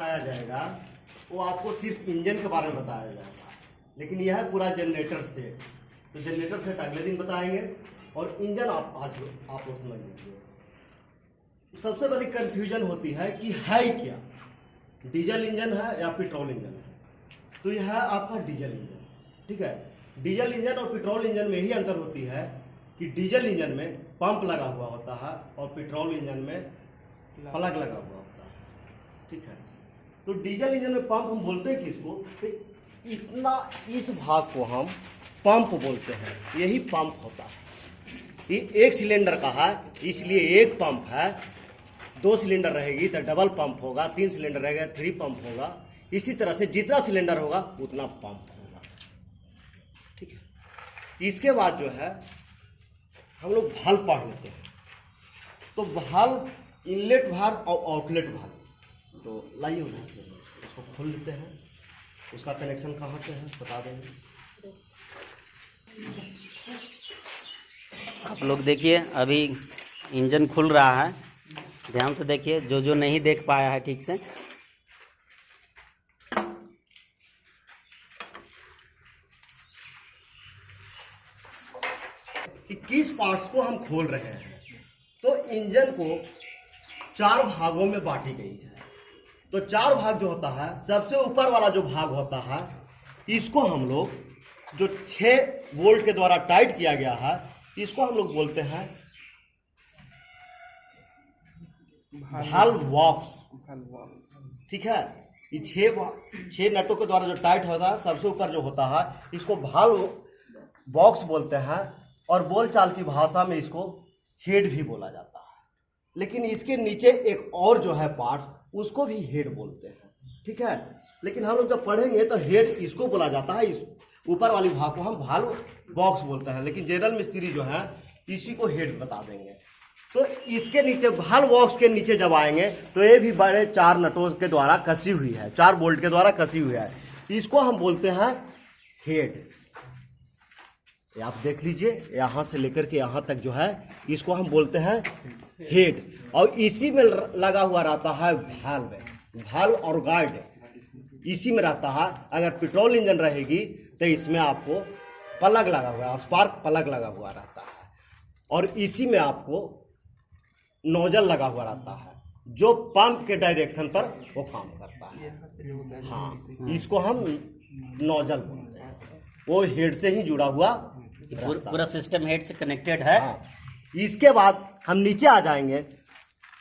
बताया जाएगा वो आपको सिर्फ इंजन के बारे में बताया जाएगा, लेकिन यह है पूरा जनरेटर सेट। तो जनरेटर सेट अगले दिन बताएंगे और इंजन आप आज आप लोग समझ लीजिए। सबसे बड़ी कंफ्यूजन होती है कि है क्या, डीजल इंजन है या पेट्रोल इंजन है। तो यह है आपका डीजल इंजन, ठीक है। डीजल इंजन और पेट्रोल इंजन में ही अंतर होती है कि डीजल इंजन में पंप लगा हुआ होता है और पेट्रोल इंजन में प्लग लगा हुआ होता है, ठीक है। तो डीजल इंजन में पंप हम बोलते हैं किसको, तो इतना इस भाग को हम पंप बोलते हैं, यही पंप होता है। ये एक सिलेंडर का है इसलिए एक पंप है, 2 सिलेंडर रहेगी तो डबल पंप होगा, 3 सिलेंडर रहेगा 3 पंप होगा। इसी तरह से जितना सिलेंडर होगा उतना पंप होगा, ठीक है। इसके बाद जो है हम लोग वाल्व पढ़ लेते हैं। तो वाल्व इनलेट वाल्व और आउटलेट वाल्व, तो लाइए उधर से उसको खोल लेते हैं। उसका कनेक्शन कहाँ से है बता देंगे आप लोग। देखिए अभी इंजन खुल रहा है, ध्यान से देखिए, जो नहीं देख पाया है ठीक से। कि किस पार्ट्स को हम खोल रहे हैं। तो इंजन को 4 भागों में बांटी गई है। तो 4 भाग जो होता है, सबसे ऊपर वाला जो भाग होता है इसको हम लोग जो 6 वोल्ट के द्वारा टाइट किया गया है इसको हम लोग बोलते हैं वाल्व बॉक्स, ठीक है। ये 6 नटों के द्वारा जो टाइट होता है सबसे ऊपर जो होता है इसको वाल्व बॉक्स बोलते हैं और बोलचाल की भाषा में इसको हेड भी बोला जाता है। लेकिन इसके नीचे एक और जो है पार्ट्स उसको भी हेड बोलते हैं, ठीक है। लेकिन हम लोग जब पढ़ेंगे तो हेड इसको बोला जाता है, इस ऊपर वाली भाग को हम वाल्व बॉक्स बोलते हैं। लेकिन जनरल मिस्त्री जो है इसी को हेड बता देंगे। तो इसके नीचे वाल्व बॉक्स के नीचे जब आएंगे तो ये भी बड़े 4 नटों के द्वारा कसी हुई है, 4 बोल्ट के द्वारा कसी हुई है। इसको हम बोलते हैं हेड। आप देख लीजिए यहाँ से लेकर के यहाँ तक जो है इसको हम बोलते हैं हेड। और इसी में लगा हुआ रहता है वाल्व और गार्ड, इसी में रहता है। अगर पेट्रोल इंजन रहेगी तो इसमें आपको प्लग लगा हुआ है, स्पार्क प्लग लगा हुआ रहता है और इसी में आपको नोजल लगा हुआ रहता है जो पंप के डायरेक्शन पर वो काम करता है। हाँ, इसको हम नोजल बोलते हैं, वो हेड से ही जुड़ा हुआ पूरा सिस्टम हेड से कनेक्टेड है। हाँ। इसके बाद हम नीचे आ जाएंगे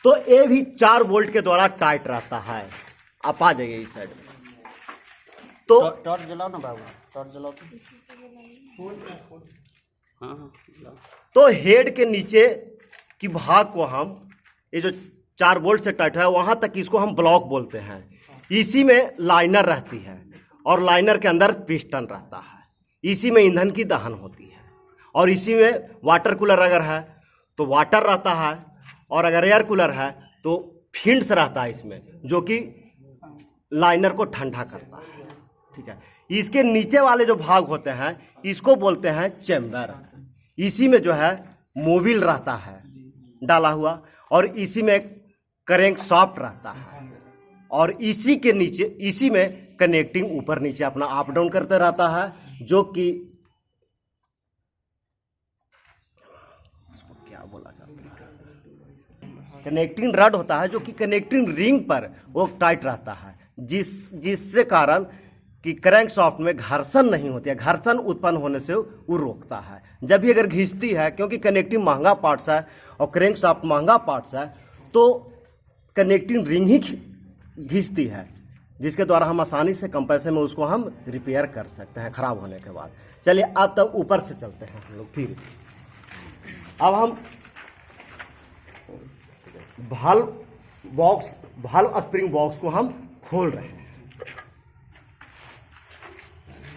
तो ये भी 4 वोल्ट के द्वारा टाइट रहता है। आप आ जाइए इस साइड में। तो टॉर्च जलाओ ना बाबू, टॉर्च जलाओ तो। हाँ जलाओ। तो हेड के नीचे की भाग को हम ये जो 4 वोल्ट से टाइट है वहां तक इसको हम ब्लॉक बोलते हैं। इसी में लाइनर रहती है और लाइनर के अंदर पिस्टन रहता है। इसी में ईंधन की दहन होती है और इसी में वाटर कूलर अगर है तो वाटर रहता है और अगर एयर कूलर है तो फिंड्स रहता है इसमें, जो कि लाइनर को ठंडा करता है, ठीक है। इसके नीचे वाले जो भाग होते हैं इसको बोलते हैं चेम्बर। इसी में जो है मोबिल रहता है डाला हुआ और इसी में करेंक सॉफ्ट रहता है और इसी के नीचे इसी में कनेक्टिंग ऊपर नीचे अपना अप डाउन करते रहता है, जो कि इसको क्या बोला जाता है, कनेक्टिंग रड होता है, जो कि कनेक्टिंग रिंग पर वो टाइट रहता है, जिससे कारण कि क्रैंक सॉफ्ट में घर्षण नहीं होती है, घर्षण उत्पन्न होने से वो रोकता है। जब भी अगर घिसती है, क्योंकि कनेक्टिंग महंगा पार्ट्स है और क्रैंक सॉफ्ट महंगा पार्ट्स है, तो कनेक्टिंग रिंग ही घिसती है, जिसके द्वारा हम आसानी से कम पैसे में उसको हम रिपेयर कर सकते हैं खराब होने के बाद। चलिए अब तक ऊपर से चलते हैं हम लोग। फिर अब हम वाल्व स्प्रिंग बॉक्स को हम खोल रहे हैं।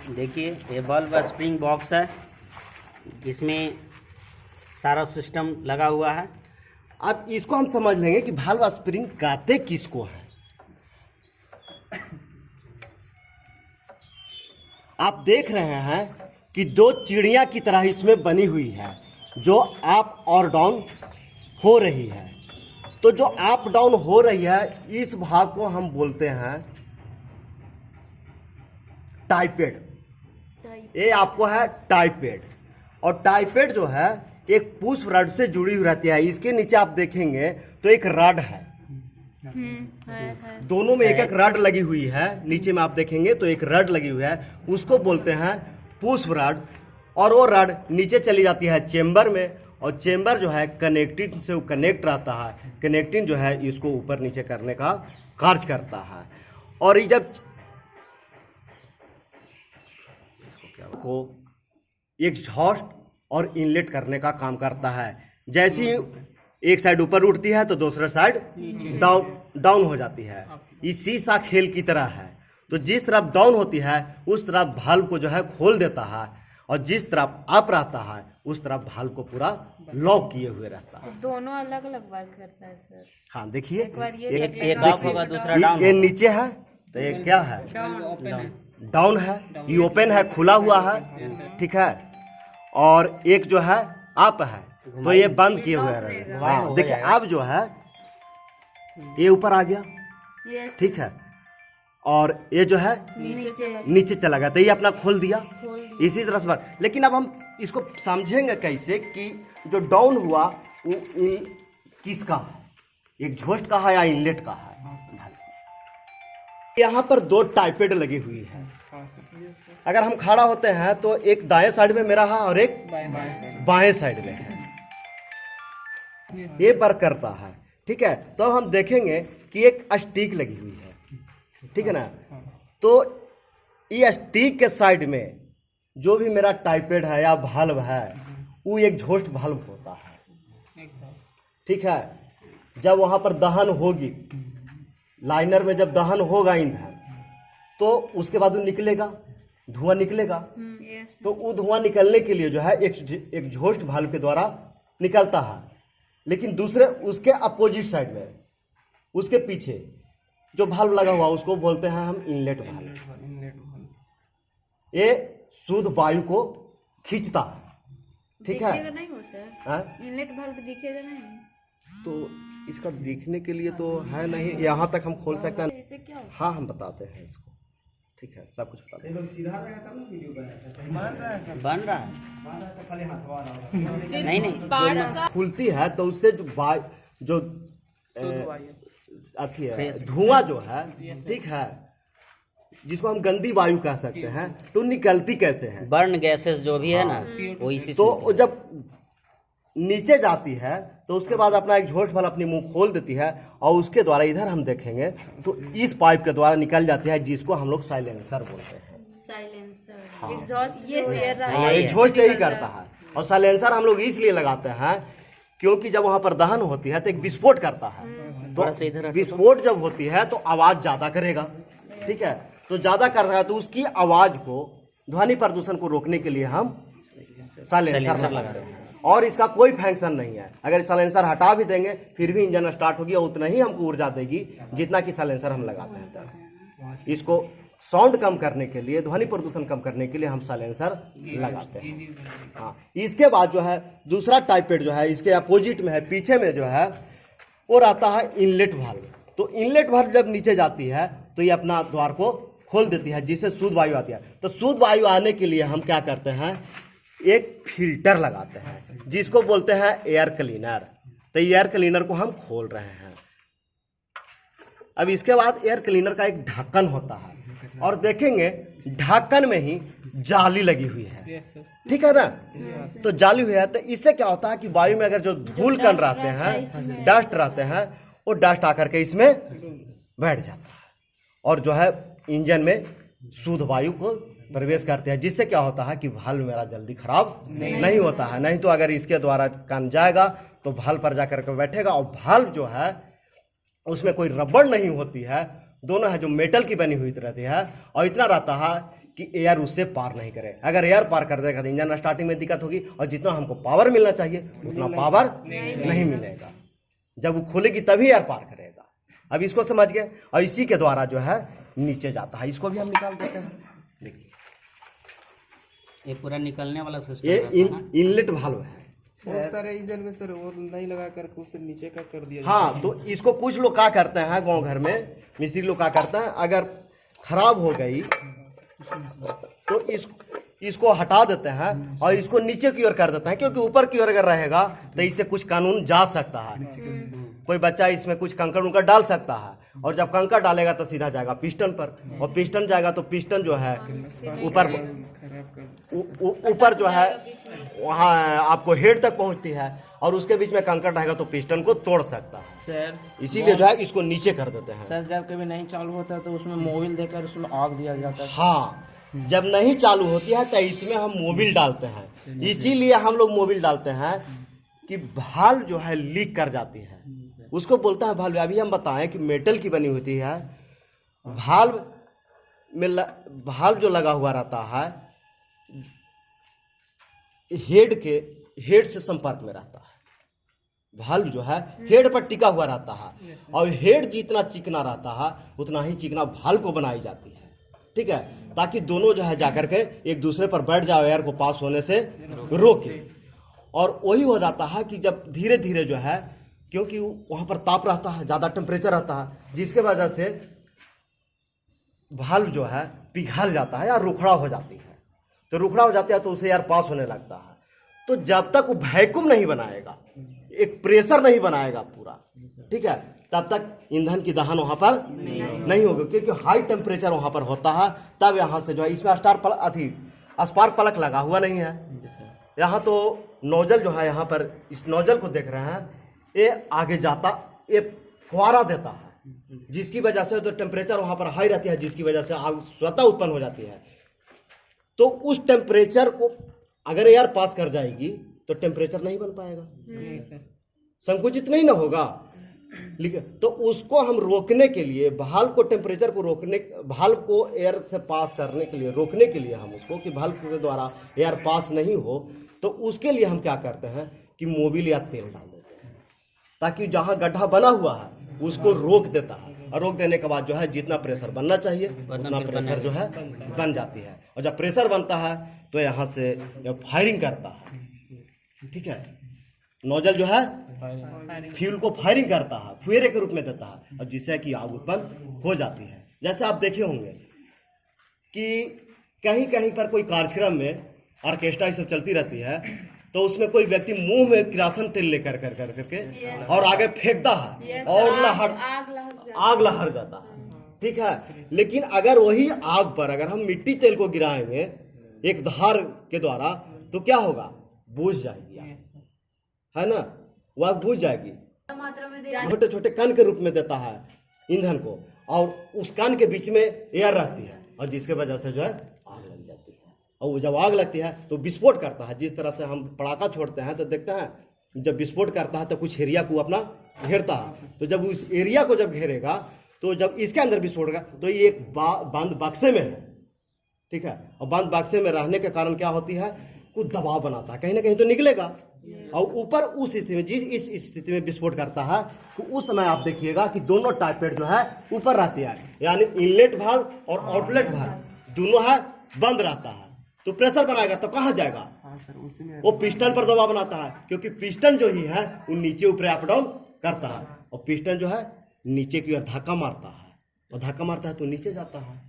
देखिए ये वाल्व स्प्रिंग बॉक्स है, इसमें सारा सिस्टम लगा हुआ है। अब इसको हम समझ लेंगे कि वाल्व स्प्रिंग कहते किसको है। आप देख रहे हैं कि 2 चिड़िया की तरह इसमें बनी हुई है जो अप और डाउन हो रही है। तो जो अप डाउन हो रही है इस भाग को हम बोलते हैं टाइपेड। ये आपको है टाइपेड, और टाइपेड जो है एक पुश रड से जुड़ी हुई रहती है। इसके नीचे आप देखेंगे तो एक रड है, दोनों में एक एक रड लगी हुई है। नीचे में आप देखेंगे तो एक रड लगी हुई है, उसको बोलते हैं पुश रड। और वो रड नीचे चली जाती है चेम्बर में, और चेम्बर जो है कनेक्टिंग से कनेक्ट रहता है। कनेक्टिंग जो है इसको ऊपर नीचे करने का कार्य करता है। और ये जब को एग्जॉस्ट और इनलेट करने का काम करता है। जैसे ही एक साइड ऊपर उठती है तो दूसरा साइड डाउन हो जाती है। ये शीशा खेल की तरह है, तो जिस तरफ डाउन होती है उस तरफ भाल्व को जो है खोल देता है, और जिस तरफ अप रहता है उस तरफ भाल्व को पूरा लॉक किए हुए रहता है। दोनों अलग अलग वर्क करता है सर। हाँ देखिए, एक बार ये एक अप होगा दूसरा डाउन। ये नीचे है तो ये क्या है, डाउन है। ये ओपन है, खुला हुआ है, ठीक है। और एक जो है अप है, तो ये बंद किए हुए रहे। हाँ देखिए, अब जो है ये ऊपर आ गया, यस ठीक है, और ये जो है नीचे चला गया, तो ये अपना खोल दिया। इसी तरह से बात, लेकिन अब हम इसको समझेंगे कैसे कि जो डाउन हुआ वो किसका है, एक एग्जॉस्ट का है या इनलेट का है। यहाँ पर दो टाइपेड लगी हुई है। अगर हम खड़ा होते हैं तो एक दाएं साइड में मेरा है और एक बाएं साइड में है, ये वर्क करता है, ठीक है। तो हम देखेंगे कि एक स्टिक लगी हुई है, ठीक है ना। तो ये स्टिक के साइड में जो भी मेरा टाइपेड है या भाल्व है वो एक एग्जॉस्ट भाल्व होता है, ठीक है। जब वहां पर दहन होगी, लाइनर में जब दहन होगा ईंधन, तो उसके बाद वो निकलेगा, धुआं निकलेगा। तो वो धुआं निकलने के लिए जो है एक एग्जॉस्ट भाल्व के द्वारा निकलता है। लेकिन दूसरे उसके अपोजिट साइड में, उसके पीछे जो भाल्व लगा हुआ उसको बोलते हैं हम इनलेट भाल्व। ये शुद्ध वायु को खींचता है, ठीक है। दिखेगा नहीं हो सर, इनलेट वाल्व दिखेगा नहीं। तो इसका दिखने के लिए तो है नहीं, यहाँ तक हम खोल सकते हैं। इससे क्या होगा? हाँ हम बताते हैं इसको, ठीक है, सब कुछ बताते हैं। बन रहा है नहीं खुलती है तो उससे जो अथी है, धुआं जो है, ठीक है, जिसको हम गंदी वायु कह सकते हैं, तो निकलती कैसे है, बर्न गैसेस जो भी है ना, वो इसी तो वो जब नीचे जाती है तो उसके बाद अपना एक एग्जॉस्ट वाल्व अपनी मुंह खोल देती है, और उसके द्वारा इधर हम देखेंगे तो इस पाइप के द्वारा निकल जाती है, जिसको हम लोग साइलेंसर बोलते हैं। साइलेंसर, एग्जॉस्ट ये हाँ, एग्जॉस्ट यही करता है। और साइलेंसर हम लोग इसलिए लगाते हैं क्योंकि जब वहां पर दहन होती है तो एक विस्फोट करता है, तो विस्फोट जब होती है तो आवाज ज्यादा करेगा, ठीक है। तो ज्यादा कर रहा है तो उसकी आवाज को, ध्वनि प्रदूषण को रोकने के लिए हम साइलेंसर लगाते हैं। और इसका कोई फंक्शन नहीं है, अगर साइलेंसर हटा भी देंगे फिर भी इंजन स्टार्ट होगी, और उतना ही हमको ऊर्जा देगी जितना कि साइलेंसर हम लगाते हैं। इसको साउंड कम करने के लिए, ध्वनि प्रदूषण कम करने के लिए हम साइलेंसर लगाते हैं। हाँ, इसके बाद जो है दूसरा टाइपेड जो है इसके अपोजिट में है, पीछे में जो है वो रहता है इनलेट वाल्व। तो इनलेट वाल्व जब नीचे जाती है तो ये अपना द्वार को खोल देती है, जिससे शुद्ध वायु आती है। तो शुद्ध वायु आने के लिए हम क्या करते हैं, एक फिल्टर लगाते हैं जिसको बोलते हैं एयर क्लीनर। तो एयर क्लीनर को हम खोल रहे हैं। अब इसके बाद एयर क्लीनर का एक ढक्कन होता है, और देखेंगे ढक्कन में ही जाली लगी हुई है, ठीक है ना। तो जाली हुई है, तो इससे क्या होता है कि वायु में अगर जो धूल कण रहते हैं, डस्ट रहते हैं, वो डस्ट आकर के इसमें बैठ जाता है, और जो है इंजन में शुद्ध वायु को प्रवेश करते हैं, जिससे क्या होता है कि वाल्व मेरा जल्दी खराब नहीं होता है। नहीं तो अगर इसके द्वारा काम जाएगा तो वाल्व पर जाकर के बैठेगा, और वाल्व जो है उसमें कोई रबड़ नहीं होती है, दोनों है जो मेटल की बनी हुई रहती है, और इतना रहता है कि एयर उससे पार नहीं करे। अगर एयर पार कर देगा तो इंजन स्टार्टिंग में दिक्कत होगी, और जितना हमको पावर मिलना चाहिए उतना पावर नहीं मिलेगा। जब वो खुलेगी तभी एयर पार करेगा। अब इसको समझ गए, और इसी के द्वारा जो है नीचे जाता है। इसको भी हम निकाल देते हैं, देखिए ये पूरा निकलने वाला सिस्टम ये इनलेट वाल्व है, बहुत सारे इंजन में सर और नहीं लगा करके उसे नीचे का कर दिया हाँ, तो इसको कुछ लोग क्या करते हैं गांव घर में, मिस्त्री लोग क्या करते हैं, अगर खराब हो गई तो इसको हटा देते हैं और इसको नीचे की ओर कर देते हैं, क्योंकि ऊपर की ओर अगर रहेगा तो इससे कुछ कानून जा सकता है। कोई बच्चा इसमें कुछ कंकड़ उंकड़ डाल सकता है, और जब कंकड़ डालेगा तो सीधा जाएगा पिस्टन पर, और पिस्टन जाएगा तो पिस्टन जो है ऊपर जो है वहाँ आपको हेड तक पहुंचती है, और उसके बीच में कंकड़ रहेगा तो पिस्टन को तोड़ सकता है सर। इसीलिए जो है इसको नीचे कर देते हैं। सर जब कभी नहीं चालू होता तो उसमें मोबिल देकर उसमें आग दिया जाता है। हाँ, जब नहीं चालू होती है तो इसमें हम मोबिल डालते हैं। इसीलिए हम लोग मोबिल डालते हैं कि भाल्व जो है लीक कर जाती है, उसको बोलता है भाल्व। अभी हम बताएं कि मेटल की बनी होती है, भाल्व में भाल्व जो लगा हुआ रहता है हेड से संपर्क में रहता है। भाल्व जो है हेड पर टिका हुआ रहता है, और हेड जितना चिकना रहता है उतना ही चिकना भाल्व को बनाई जाती है, ठीक है, ताकि दोनों जो है जाकर के एक दूसरे पर बैठ जाओ, एयर को पास होने से रोके। और वही हो जाता है कि जब धीरे धीरे जो है, क्योंकि वहाँ पर ताप रहता है, ज़्यादा टेम्परेचर रहता है, जिसके वजह से भाल्व जो है पिघल जाता है या रुखड़ा हो जाती है। तो रुखड़ा हो जाता है तो उसे एयर पास होने लगता है। तो जब तक वो वैक्यूम नहीं बनाएगा, एक प्रेशर नहीं बनाएगा पूरा, ठीक है, तब तक ईंधन की दहन वहाँ पर नहीं होगी, क्योंकि हाई टेम्परेचर वहाँ पर होता है। तब यहाँ से जो है, इसमें स्पार्क प्लग लगा हुआ नहीं है। यहाँ तो नोजल जो है, यहाँ पर इस नोजल को देख रहे हैं, ये आगे जाता, ये फुहारा देता है, जिसकी वजह से तो टेम्परेचर वहाँ पर हाई रहती है, जिसकी वजह से आग स्वतः उत्पन्न हो जाती है। तो उस टेम्परेचर को अगर एयर पास कर जाएगी तो टेम्परेचर नहीं बन पाएगा, संकुचित नहीं ना होगा। तो उसको हम रोकने के लिए, भाल्व को टेम्परेचर को रोकने, भाल्व को एयर से पास करने के लिए, रोकने के लिए हम उसको, कि भाल्व के द्वारा एयर पास नहीं हो, तो उसके लिए हम क्या करते हैं कि मोबिल या तेल डाल देते हैं, ताकि जहाँ गड्ढा बना हुआ है उसको रोक देता है। और रोक देने के बाद जो है जितना प्रेशर बनना चाहिए उतना प्रेशर जो है बन जाती है। और जब प्रेशर बनता है तो यहाँ से फायरिंग करता है, ठीक है, नोजल जो है फ्यूल को फायरिंग करता है, फुएरे के रूप में देता है, और जिससे कि आग उत्पन्न हो जाती है। जैसे आप देखे होंगे कि कहीं कहीं पर कोई कार्यक्रम में ऑर्केस्ट्रा ये सब चलती रहती है, तो उसमें कोई व्यक्ति मुंह में किरासन तेल लेकर कर कर करके और आगे फेंकता है, और आग लहर जाता है, ठीक है। लेकिन अगर वही आग पर अगर हम मिट्टी तेल को गिराएंगे एक धार के द्वारा, तो क्या होगा, बुझ जाएगी आग, है ना, वह बुझ जाएगी। छोटे छोटे कण के रूप में देता है ईंधन को, और उस कण के बीच में एयर रहती है, और जिसके वजह से जो है आग लग जाती है। और वो जब आग लगती है तो विस्फोट करता है। जिस तरह से हम पटाखा छोड़ते हैं तो देखते हैं जब विस्फोट करता है तो कुछ एरिया को अपना घेरता है, तो जब उस एरिया को जब घेरेगा, तो जब इसके अंदर विस्फोट होगा तो ये एक बंद बक्से में है, ठीक है, और बंद बक्से में रहने के कारण क्या होती है, कुछ दबाव बनाता है, कहीं ना कहीं तो निकलेगा। और ऊपर उस स्थिति में, जिस इस स्थिति में विस्फोट करता है, तो उस समय आप देखिएगा कि दोनों टाइप पेड जो है ऊपर रहती है, यानी इनलेट भाल्व और आउटलेट भाल्व दोनों है बंद रहता है। तो प्रेशर बनाएगा तो कहाँ जाएगा, वो पिस्टन पर दबाव बनाता है, क्योंकि पिस्टन जो ही है वो नीचे ऊपर अप डाउन करता है, और पिस्टन जो है नीचे की ओर धक्का मारता है, और धक्का मारता है तो नीचे जाता है,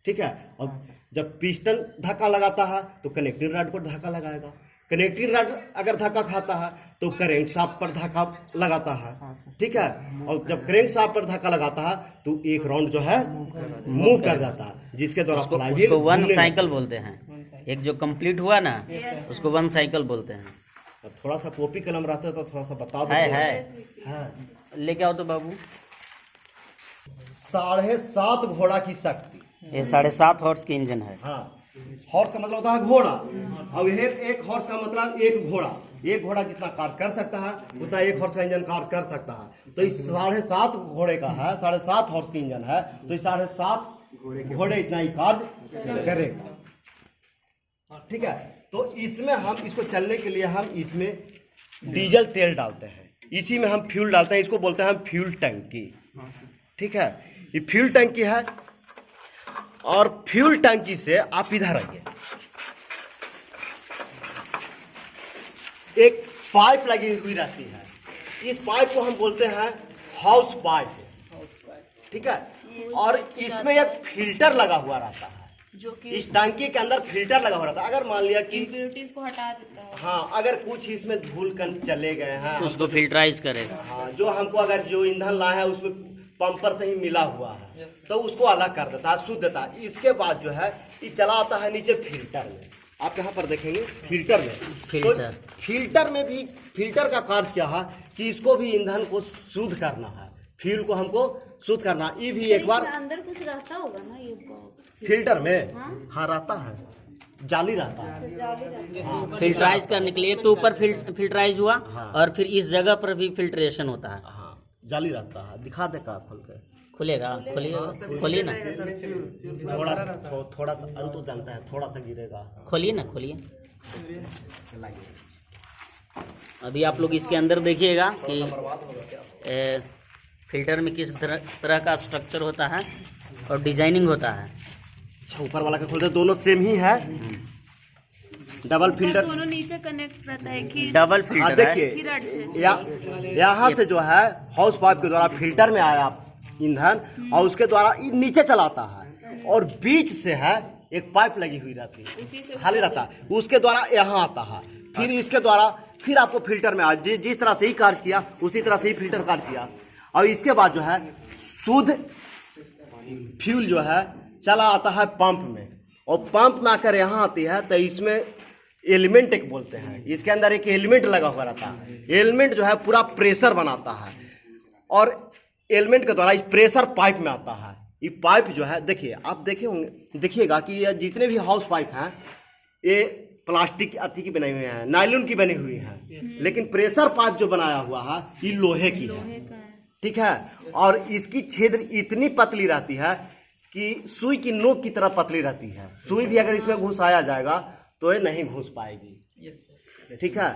ठीक है। और जब पिस्टन धक्का लगाता है तो कनेक्टिंग रॉड को धक्का लगाएगा, कनेक्टिंग रॉड अगर धक्का खाता है तो करेंट शाफ्ट पर धक्का लगाता है, ठीक है। और जब करेंट शाफ्ट पर धक्का लगाता है तो एक राउंड जो है मूव कर जाता है, जिसके द्वारा उसको वन साइकिल बोलते हैं। एक जो कंप्लीट हुआ ना, उसको वन साइकिल बोलते हैं। थोड़ा सा कॉपी कलम रहता है तो थोड़ा सा बता दो। है लेके आओ तो बाबू। 7.5 घोड़ा की शक्ति, ये 7.5 हॉर्स की इंजन है। हाँ, हॉर्स का मतलब होता है घोड़ा, और एक हॉर्स का मतलब एक घोड़ा। एक घोड़ा जितना कार्य कर सकता है उतना एक हॉर्स का इंजन कार्य कर सकता है। तो इस 7.5 घोड़े का है, 7.5 हॉर्स की इंजन है, तो इस 7.5 घोड़े इतना ही कार्य करेगा, ठीक है। तो इसमें हम इसको चलने के लिए हम इसमें डीजल तेल डालते हैं, इसी में हम फ्यूल डालते हैं, इसको बोलते हैं हम फ्यूल टंकी, ठीक है। ये फ्यूल टंकी है, और फ्यूल टंकी से आप इधर आइए, एक पाइप लगी हुई रहती है। इस पाइप को हम बोलते हैं हाउस पाइप, ठीक है। और इसमें एक फिल्टर लगा हुआ रहता है, जो कि इस टंकी के अंदर फिल्टर लगा हुआ रहता है। अगर मान लिया कि इम्प्योरिटीज को हटा देता है। हाँ, अगर कुछ इसमें धूल कण चले गए हैं, तो उसको फिल्टराइज करेगा। हाँ, जो हमको अगर जो ईंधन लाया है उसमें पंपर से ही मिला हुआ है, तो उसको अलग कर देता है, शुद्ध देता है। इसके बाद जो है ये चला आता है नीचे फिल्टर में। आप यहाँ पर देखेंगे फिल्टर में, फिल्टर। तो फिल्टर में भी फिल्टर का कार्य क्या है कि इसको भी ईंधन को शुद्ध करना है, फ्यूल को हमको शुद्ध करना। ये भी एक बार अंदर कुछ रहता होगा ना ये बॉक्स फिल्टर में, हाँ रहता है, जाली रहता है। जाली रहती है। हाँ, फिल्टराइज करने के लिए तो ऊपर फिल्टराइज हुआ, हाँ। और फिर इस जगह पर भी फिल्ट्रेशन होता है। हाँ, जाली रहता है। दिखा दे का खोल के, खुलेगा, खोलिए, खोलिए ना, थोड़ा सा अरे तो जानता है, थोड़ा सा गिरेगा। खोलिए ना, खोलिए। अभी आप लोग इसके अंदर देखिएगा कि फिल्टर में किस तरह का स्ट्रक्चर होता है और डिजाइनिंग होता है। अच्छा, ऊपर वाला का खोलते दोनों सेम ही है, डबल फिल्टर। दोनों नीचे कनेक्ट रहता है कि डबल हाँ फिल्टर है। देखिए, यहाँ से जो है हाउस पाइप के द्वारा फिल्टर में आया ईंधन, और उसके द्वारा ये नीचे चलाता है, और बीच से है एक पाइप लगी हुई रहती है, खाली रहता है, उसके द्वारा यहाँ आता है। फिर इसके द्वारा फिर आपको फिल्टर में आ, जिस तरह से ही कार्य किया उसी तरह से ही फिल्टर कार्य किया। और इसके बाद जो है शुद्ध फ्यूल जो है चला आता है पंप में, और पंप में आकर यहाँ आती है तो इसमें एलिमेंट एक बोलते हैं, इसके अंदर एक एलिमेंट लगा हुआ रहता है। एलिमेंट जो है पूरा प्रेशर बनाता है, और एलिमेंट के द्वारा इस प्रेशर पाइप में आता है। ये पाइप जो है, देखिए आप देखे होंगे, देखिएगा कि ये जितने भी हाउस पाइप हैं ये प्लास्टिक अति की बनी हुई हैं, नायलॉन की बनी हुई हैं, लेकिन प्रेशर पाइप जो बनाया हुआ है ये लोहे की है, ठीक है। और इसकी छिद्र इतनी पतली रहती है कि सुई की नोक की तरह पतली रहती है। सुई भी अगर इसमें घुसाया जाएगा तो ये नहीं घुस पाएगी, ठीक है,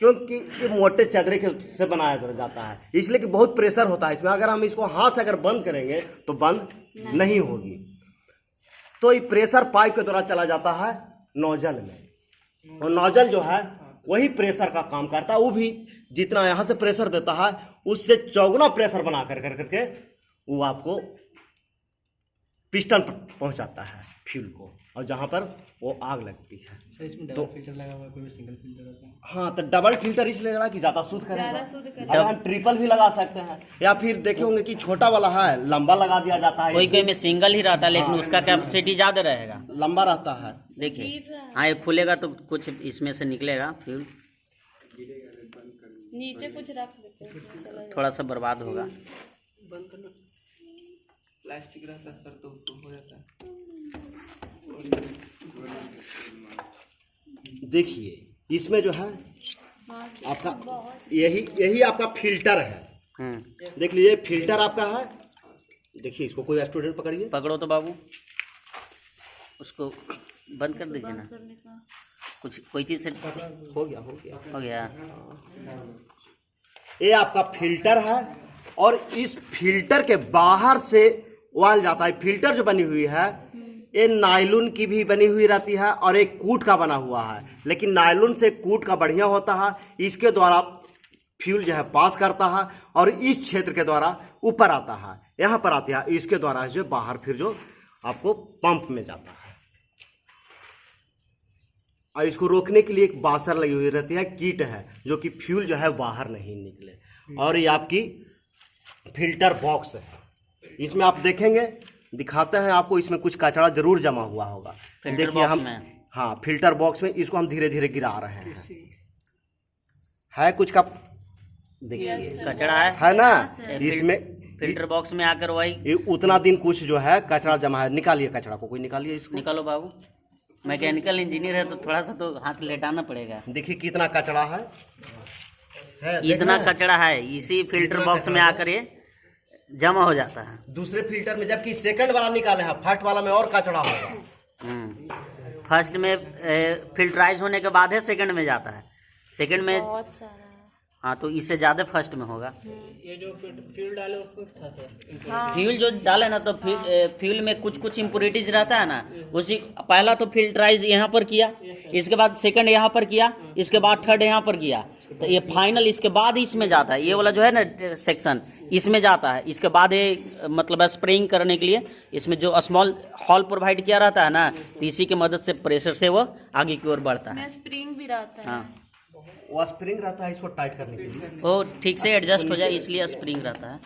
क्योंकि ये मोटे चदरे के से बनाया जाता है, इसलिए कि बहुत प्रेशर होता है इसमें। अगर हम इसको हाथ से अगर बंद करेंगे तो बंद नहीं होगी। तो ये प्रेशर पाइप के द्वारा चला जाता है नोजल में, और नोजल जो है वही प्रेशर का काम करता है। वो भी जितना यहाँ से प्रेशर देता है उससे चौगुना प्रेशर बना कर करके वो आपको पिस्टन पर पहुंचाता है फ्यूल को, और जहाँ पर वो आग लगती है। सर इसमें डबल फिल्टर लगा हुआ है, कोई भी सिंगल फिल्टर होता है? हाँ, तो डबल फिल्टर इसलिए लगा कि ज़्यादा शुद्ध करेगा। करेगा। अगर हम ट्रिपल भी लगा सकते हैं, या फिर देखे होंगे कि छोटा वाला है लंबा लगा दिया जाता है, कोई में सिंगल ही रहता है, लेकिन हाँ। उसका कैपेसिटी ज्यादा रहेगा, लंबा रहता है। देखिए हाँ, ये खुलेगा तो कुछ इसमें से निकलेगा फ्यूल, नीचे कुछ रख देते हैं, थोड़ा सा बर्बाद होगा। प्लास्टिक रहता है सर, तो उसको हो जाता है। देखिए इसमें जो है आपका यही आपका फिल्टर है। देख लीजिए फिल्टर आपका है। देखिए इसको कोई स्टूडेंट पकड़िए, पकड़ो तो बाबू, उसको बंद कर दीजिए ना, कुछ कोई चीज से हो गया। ये आपका फिल्टर है, और इस फिल्टर के बाहर से वाल जाता है। फिल्टर जो बनी हुई है ये नायलॉन की भी बनी हुई रहती है, और एक कूट का बना हुआ है, लेकिन नायलॉन से कूट का बढ़िया होता है। इसके द्वारा फ्यूल जो है पास करता है, और इस क्षेत्र के द्वारा ऊपर आता है, यहाँ पर आती है, इसके द्वारा जो बाहर फिर जो आपको पंप में जाता है। और इसको रोकने के लिए एक बासर लगी हुई रहती है, कीट है, जो कि फ्यूल जो है बाहर नहीं निकले। और ये आपकी फिल्टर बॉक्स है। इसमें आप देखेंगे, दिखाते हैं आपको, इसमें कुछ कचरा जरूर जमा हुआ होगा। देखिए हम, हाँ फिल्टर बॉक्स में इसको हम धीरे धीरे गिरा रहे हैं। है कुछ का, देखिए कचरा है ना इसमें, फिल्टर बॉक्स में आकर वही ये उतना दिन कुछ जो है कचरा जमा है। निकालिए कचरा को, कोई निकालिए इसको। निकालो बाबू, मैकेनिकल इंजीनियर है तो थोड़ा सा तो हाथ लेटाना पड़ेगा। देखिए कितना कचरा है इतना कचरा है, इसी फिल्टर बॉक्स में आकर ये जमा हो जाता है। दूसरे फिल्टर में, जबकि सेकंड वाला निकाले हैं, फर्स्ट वाला में और कचरा होगा। फर्स्ट में फिल्टराइज होने के बाद है सेकंड में जाता है, सेकंड में बहुत सारा हाँ तो इससे ज़्यादा फर्स्ट में होगा। ये जो फ्यूल डाले उसमें था सर। हाँ फ्यूल जो डाले ना तो फ्यूल में कुछ कुछ इम्प्योरिटीज रहता है ना, उसी पहला तो फिल्टराइज यहाँ पर किया, इसके बाद सेकंड यहाँ पर किया, इसके बाद थर्ड यहाँ पर किया, तो ये फाइनल इसके बाद इसमें जाता है। ये वाला जो है ना सेक्शन इसमें जाता है, इसके बाद ये मतलब स्प्रेइंग करने के लिए इसमें जो स्मॉल हॉल प्रोवाइड किया रहता है ना, तो इसी की मदद से प्रेशर से वो आगे की ओर बढ़ता है। इसमें स्प्रिंग भी रहता है। हाँ वो स्प्रिंग रहता है इसको टाइट करने के लिए। वो ठीक से एडजस्ट हो जाए इसलिए स्प्रिंग रहता है।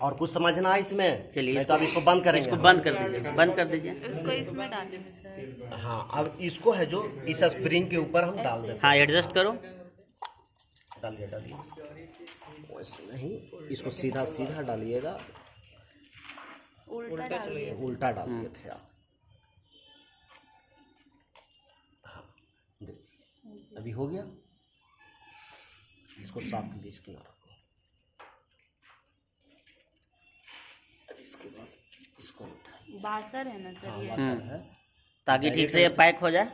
और कुछ समझना है इसमें? चलिए नहीं तो अब इसको बंद करेंगे। इसको बंद कर दीजिए, बंद कर दीजिए। इसको इसमें डालेंगे सर। हाँ अब इसको है जो इस स्प्रिंग के ऊपर हम डाल देते हाँ एडजस्ट करो। हैं। डालिए वैसे नहीं, इसको सीधा सीधा डालिएगा, उल्टा डालिए। उल्टा डाल दिए थे आप। हाँ देखिए अभी हो गया। इसको साफ कीजिए इस किनारे को। अब इसके बाद इसको उठाइए। बासर है ना सर हाँ ये। वाशर है। ताकि ठीक से ये पैक हो जाए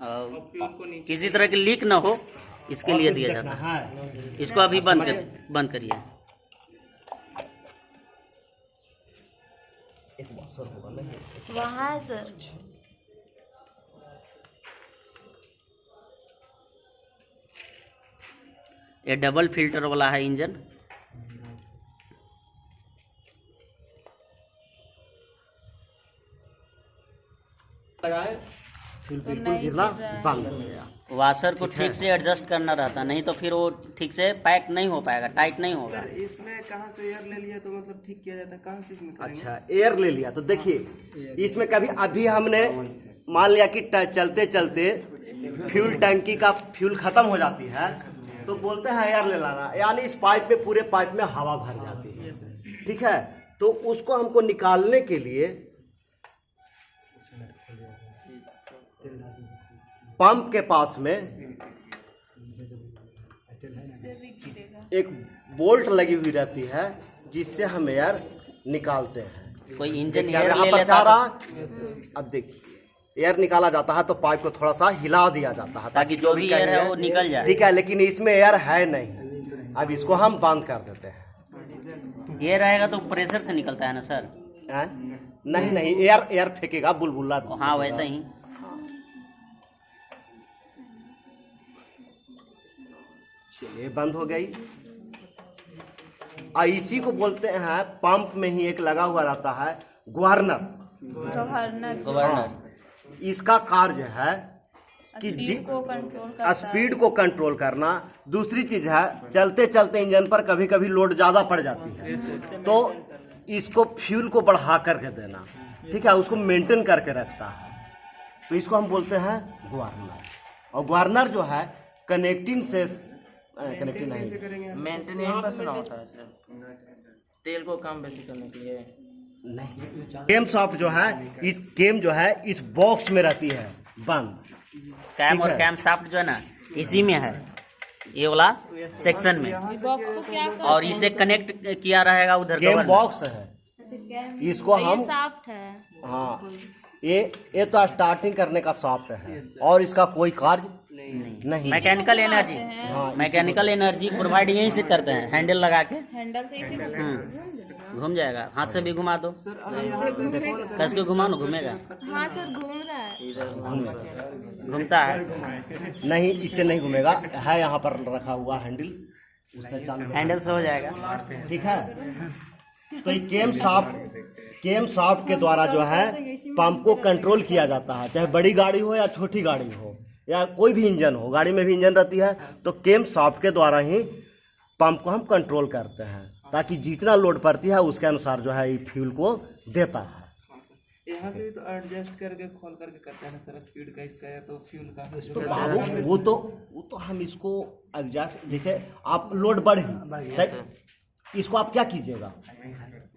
और किसी तरह की लीक ना हो, इसके लिए दिया जाता है। है। इसको अभी बंद करिए। एक वाशर होगा नहीं? वहाँ है सर। ये डबल फिल्टर वाला है इंजन। लगाए फिर तो बिल्कुल नहीं गिरना गिर रहा है। बंद हो गया। वाशर को ठीक से एडजस्ट करना रहता, नहीं तो फिर वो ठीक से पैक नहीं हो पाएगा, टाइट नहीं होगा। सर इसमें कहाँ से एयर ले लिया तो मतलब ठीक किया जाता है, कहाँ से इसमें करेंगे? अच्छा एयर ले लिया तो देखिए इसमें कभी अभी हमने मान लिया कि चलते चलते फ्यूल टंकी का फ्यूल खत्म हो जाती है तो बोलते हैं एयर ले लाना, यानी इस पाइप में पूरे पाइप में हवा भर जाती है। ठीक है, तो उसको हमको निकालने के लिए पंप के पास में इससे भी गिरेगा। एक बोल्ट लगी हुई रहती है जिससे हम एयर निकालते हैं। कोई इंजन देखिए, एयर यहाँ ले पर लेता सारा है, अब देखिए एयर निकाला जाता है तो पाइप को थोड़ा सा हिला दिया जाता है ताकि जो भी एयर है वो निकल जाए। ठीक है, लेकिन इसमें एयर है नहीं। अब इसको हम बंद कर देते हैं। ये रहेगा तो प्रेशर से निकलता है ना सर? हैं? नहीं नहीं, एयर एयर फेंकेगा बुलबुला। हाँ वैसे ही। चलिए बंद हो गई। इसी को बोलते हैं पंप में ही एक लगा हुआ रहता है गवर्नर। गवर्नर हाँ, इसका कार्य है कि स्पीड को कंट्रोल करता है। स्पीड को कंट्रोल करना। दूसरी चीज है चलते चलते इंजन पर कभी कभी लोड ज्यादा पड़ जाती है तो इसको फ्यूल को बढ़ा करके देना। ठीक है, उसको मेंटेन करके रखता है, तो इसको हम बोलते हैं गवर्नर। और गवर्नर जो है कनेक्टिंग से कनेक्टिंग नहीं, करेंगे मेंटेनेंस ना होता है सर, तेल को कम बेसी करने के लिए। नहीं। केम सॉफ्ट जो है इस केम जो है इस बॉक्स में रहती है बंद। कैम ठीक और है। कैम शाफ्ट जो है ना इसी में है, ये वाला सेक्शन में, बॉक्स को क्या करते और इसे कनेक्ट किया रहेगा उधर केम गवर्नर। बॉक्स है, हैं? इसको ये हम साफ्ट है। हाँ ये तो स्टार्टिंग करने का सॉफ्ट है और इसका कोई कार्य नहीं। मैकेनिकल एनर्जी, हाँ, मैकेनिकल एनर्जी प्रोवाइड यहीं से करते हैं, हैंडल लगा के हैंडल से इसी को घूम जाएगा। हाथ से भी घुमा दो, सर अब यहाँ पे खोल कर कस के घुमा लो, घूमेगा, हाँ सर घूम रहा है। घूमता है। नहीं इससे नहीं घूमेगा, है यहाँ पर रखा हुआ हैंडल, उससे चालू हैंडल से हो जाएगा। ठीक है। तो ये केम सॉफ्ट के द्वारा जो है पंप को कंट्रोल किया जाता है, चाहे बड़ी गाड़ी हो या छोटी गाड़ी हो या कोई भी इंजन हो, गाड़ी में भी इंजन रहती है तो केम सॉफ्ट के द्वारा ही पंप को हम कंट्रोल करते हैं ताकि जितना लोड पड़ती है उसके अनुसार जो है ये फ्यूल को देता है। यहाँ से भी तो एडजस्ट करके खोल करके करते हैं ना सर, स्पीड का इसका या तो फ्यूल का। तो बाबू वो तो हम इसको एग्जैक्ट जैसे आप लोड बढ़ी तो इसको आप क्या कीजिएगा,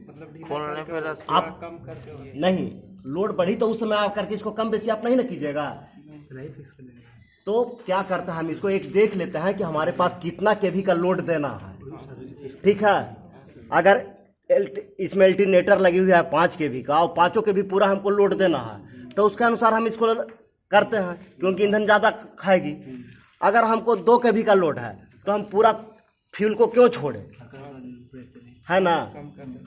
मतलब ढीला करके आप कम करके नहीं लोड बढ़ी तो उस समय आप करके इसको कम बेसी आप नहीं ना कीजिएगा। तो क्या करते हैं हम इसको एक देख लेते हैं कि हमारे पास कितना केवी का लोड देना है। ठीक है, अगर इसमें अल्टरनेटर लगी हुई है 5 केवी का और 5 केवी पूरा हमको लोड देना है तो उसके अनुसार हम इसको करते हैं क्योंकि ईंधन ज़्यादा खाएगी। अगर हमको 2 kV का लोड है तो हम पूरा फ्यूल को क्यों छोड़े, है ना,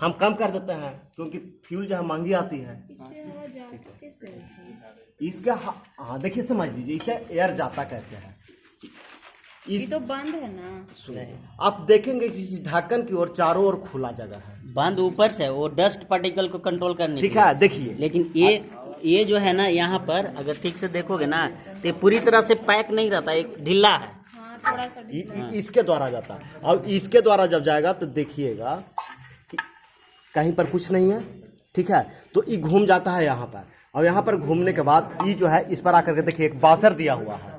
हम कम कर देते हैं क्योंकि फ्यूल जो है महंगी आती है। इससे हवा जाती कैसे है? इसका हाँ देखिए समझ लीजिए इससे एयर जाता कैसे है। ये तो बंद है ना। आप देखेंगे कि इस ढक्कन की ओर चारों ओर खुला जगह है, बंद ऊपर से वो डस्ट पार्टिकल को कंट्रोल करने के ठीक लिए। है। देखिए लेकिन ये जो है ना यहाँ पर अगर ठीक से देखोगे ना तो ये पूरी तरह से पैक नहीं रहता, एक ढीला है। हाँ थोड़ा सा इसके द्वारा जाता है। और इसके द्वारा जब जाएगा तो देखिएगा कि कहीं पर कुछ नहीं है, ठीक है, तो ये घूम जाता है यहाँ पर, और यहाँ पर घूमने के बाद ये जो है इस पर आकर के देखिए एक बासर दिया हुआ है,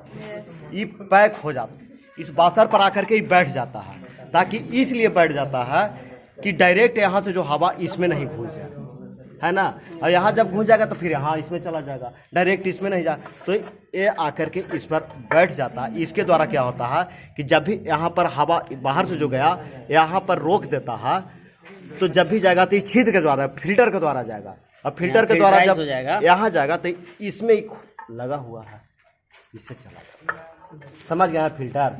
ये पैक हो जाता है। इस बासर पर आकर के ये बैठ जाता है, ताकि इसलिए बैठ जाता है कि डायरेक्ट यहाँ से जो हवा इसमें नहीं घुस जाए, है ना। और यहाँ जब घुस जाएगा तो फिर यहाँ इसमें चला जाएगा, डायरेक्ट इसमें नहीं जा, तो ये आकर के इस पर बैठ जाता है। इसके द्वारा क्या होता है कि जब भी यहाँ पर हवा बाहर से जो गया यहाँ पर रोक देता है, तो जब भी जाएगा तो इस छिद्र के द्वारा फिल्टर के द्वारा जाएगा, और फिल्टर के द्वारा जब यहाँ जाएगा तो इसमें लगा हुआ है, इससे चला जाएगा। समझ गया फिल्टर?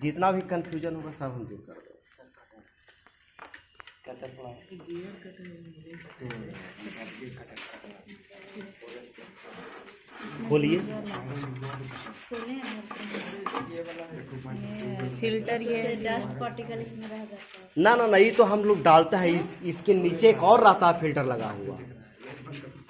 जितना भी कंफ्यूजन होगा सब हम दूर कर देंगे। खोलिए फिल्टर, ये डस्ट पार्टिकल इसमें रह जाता है। ना ये तो हम लोग डालते हैं, इसके नीचे एक और रहता है फिल्टर लगा हुआ,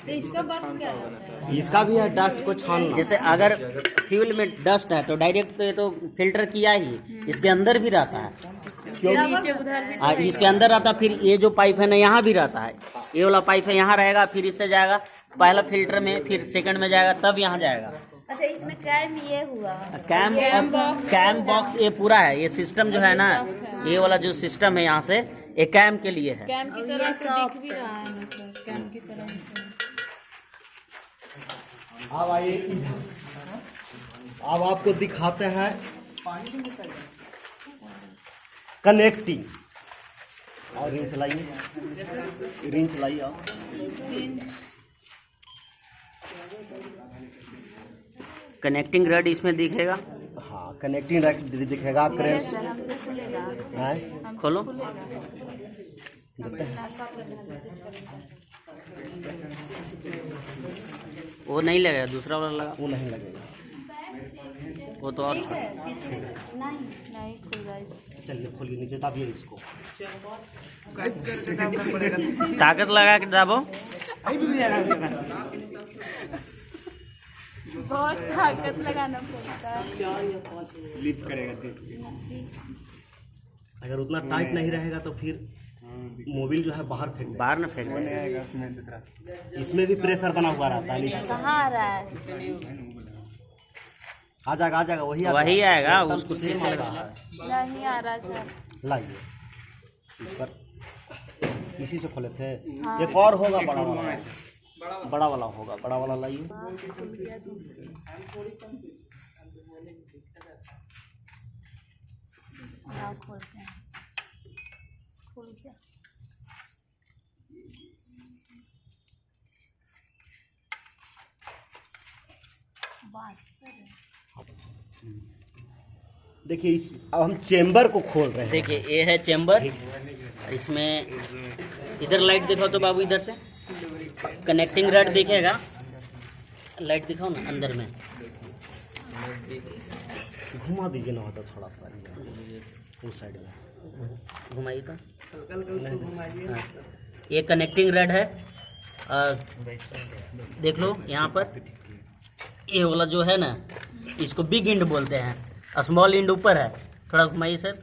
तो इसका वर्क क्या होता है? इसका भी है डस्ट को छानना। जैसे अगर फ्यूल में डस्ट है तो डायरेक्ट तो ये तो फिल्टर किया ही, इसके अंदर भी रहता है, नीचे उधर भी इसके अंदर रहता है। फिर ये जो पाइप है ना यहाँ भी रहता है, ये वाला पाइप है यहाँ रहेगा, फिर इससे जाएगा पहला फिल्टर में, फिर सेकंड में जाएगा, तब यहाँ जाएगा। अच्छा, इसमें कैम ये हुआ कैम बॉक्स ये पूरा है, ये सिस्टम जो है ना, ये वाला जो सिस्टम है यहाँ से ये कैम के लिए है। कैम की तरह से दिख भी रहा है ना सर, कैम की तरह। अब आइए इधर, अब आपको दिखाते हैं कनेक्टिंग। और रिंच चलाइए, रिंच चलाइए आप। कनेक्टिंग रड इसमें दिखेगा। हाँ, कनेक्टिंग रड दिखेगा। करेंट खोलो, देखते हैं। वो नहीं लगेगा, दूसरा वाला लगा, वो नहीं लगेगा, वो तो और नहीं खुल रहा है। चलिए खोलिए, नीचे दाबिए इसको। कस करके दाबना पड़ेगा। ताकत लगा के दाबो। बहुत ताकत लगाना पड़ता है। स्लिप करेगा, देखिए। अगर उतना टाइट नहीं रहेगा तो फिर मोबिल जो है बाहर फेंक देगा। बाहर न फेंक दे। इसमें भी प्रेशर बना हुआ रहता है नीचे। कहाँ आ रहा है? आ जाएगा वही आएगा, उसको सेम ठीक से लगा है। नहीं आ रहा सर। लाइए इस पर, इसी से खोले थे। एक और होगा बड़ा वाला होगा, बड़ा वाला लाइए। खोलते हैं, खुल गया। देखिए अब हम चेम्बर को खोल रहे हैं। देखिए ये है चेम्बर, इसमें इधर लाइट दिखाओ तो बाबू, इधर से कनेक्टिंग रड दिखेगा। लाइट दिखाओ ना अंदर में, घुमा दीजिए ना होता थोड़ा सा उस साइड में, घुमाइए तो। उसको घुमाइए। हाँ, ये कनेक्टिंग रड है। देख लो यहाँ पर, ये वाला जो है ना, इसको बिग इंड बोलते हैं, स्मॉल इंड ऊपर है। थोड़ा घुमाइए सर,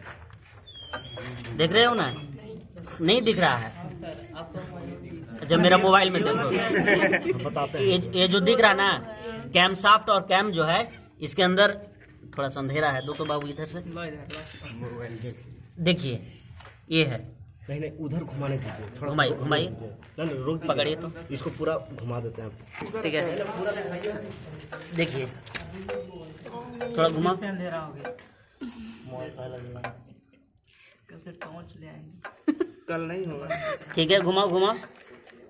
देख रहे हो ना? नहीं दिख रहा है? जब मेरा मोबाइल में देखो बताते ये जो दिख रहा है ना, कैम शाफ्ट और कैम जो है, इसके अंदर थोड़ा सा अंधेरा है। तो बाबू इधर से देखिए, ये है। नहीं उधर घुमाने दीजिए, थोड़ा घुमाइए नहीं रोक दीजिए, पकड़िए तो इसको पूरा घुमा देते हैं। ठीक है, पूरा दिखाइए। देखिए थोड़ा घुमा। अंधेरा हो गया। कल से टॉर्च ले आएंगे। कल नहीं होगा। ठीक है, घुमा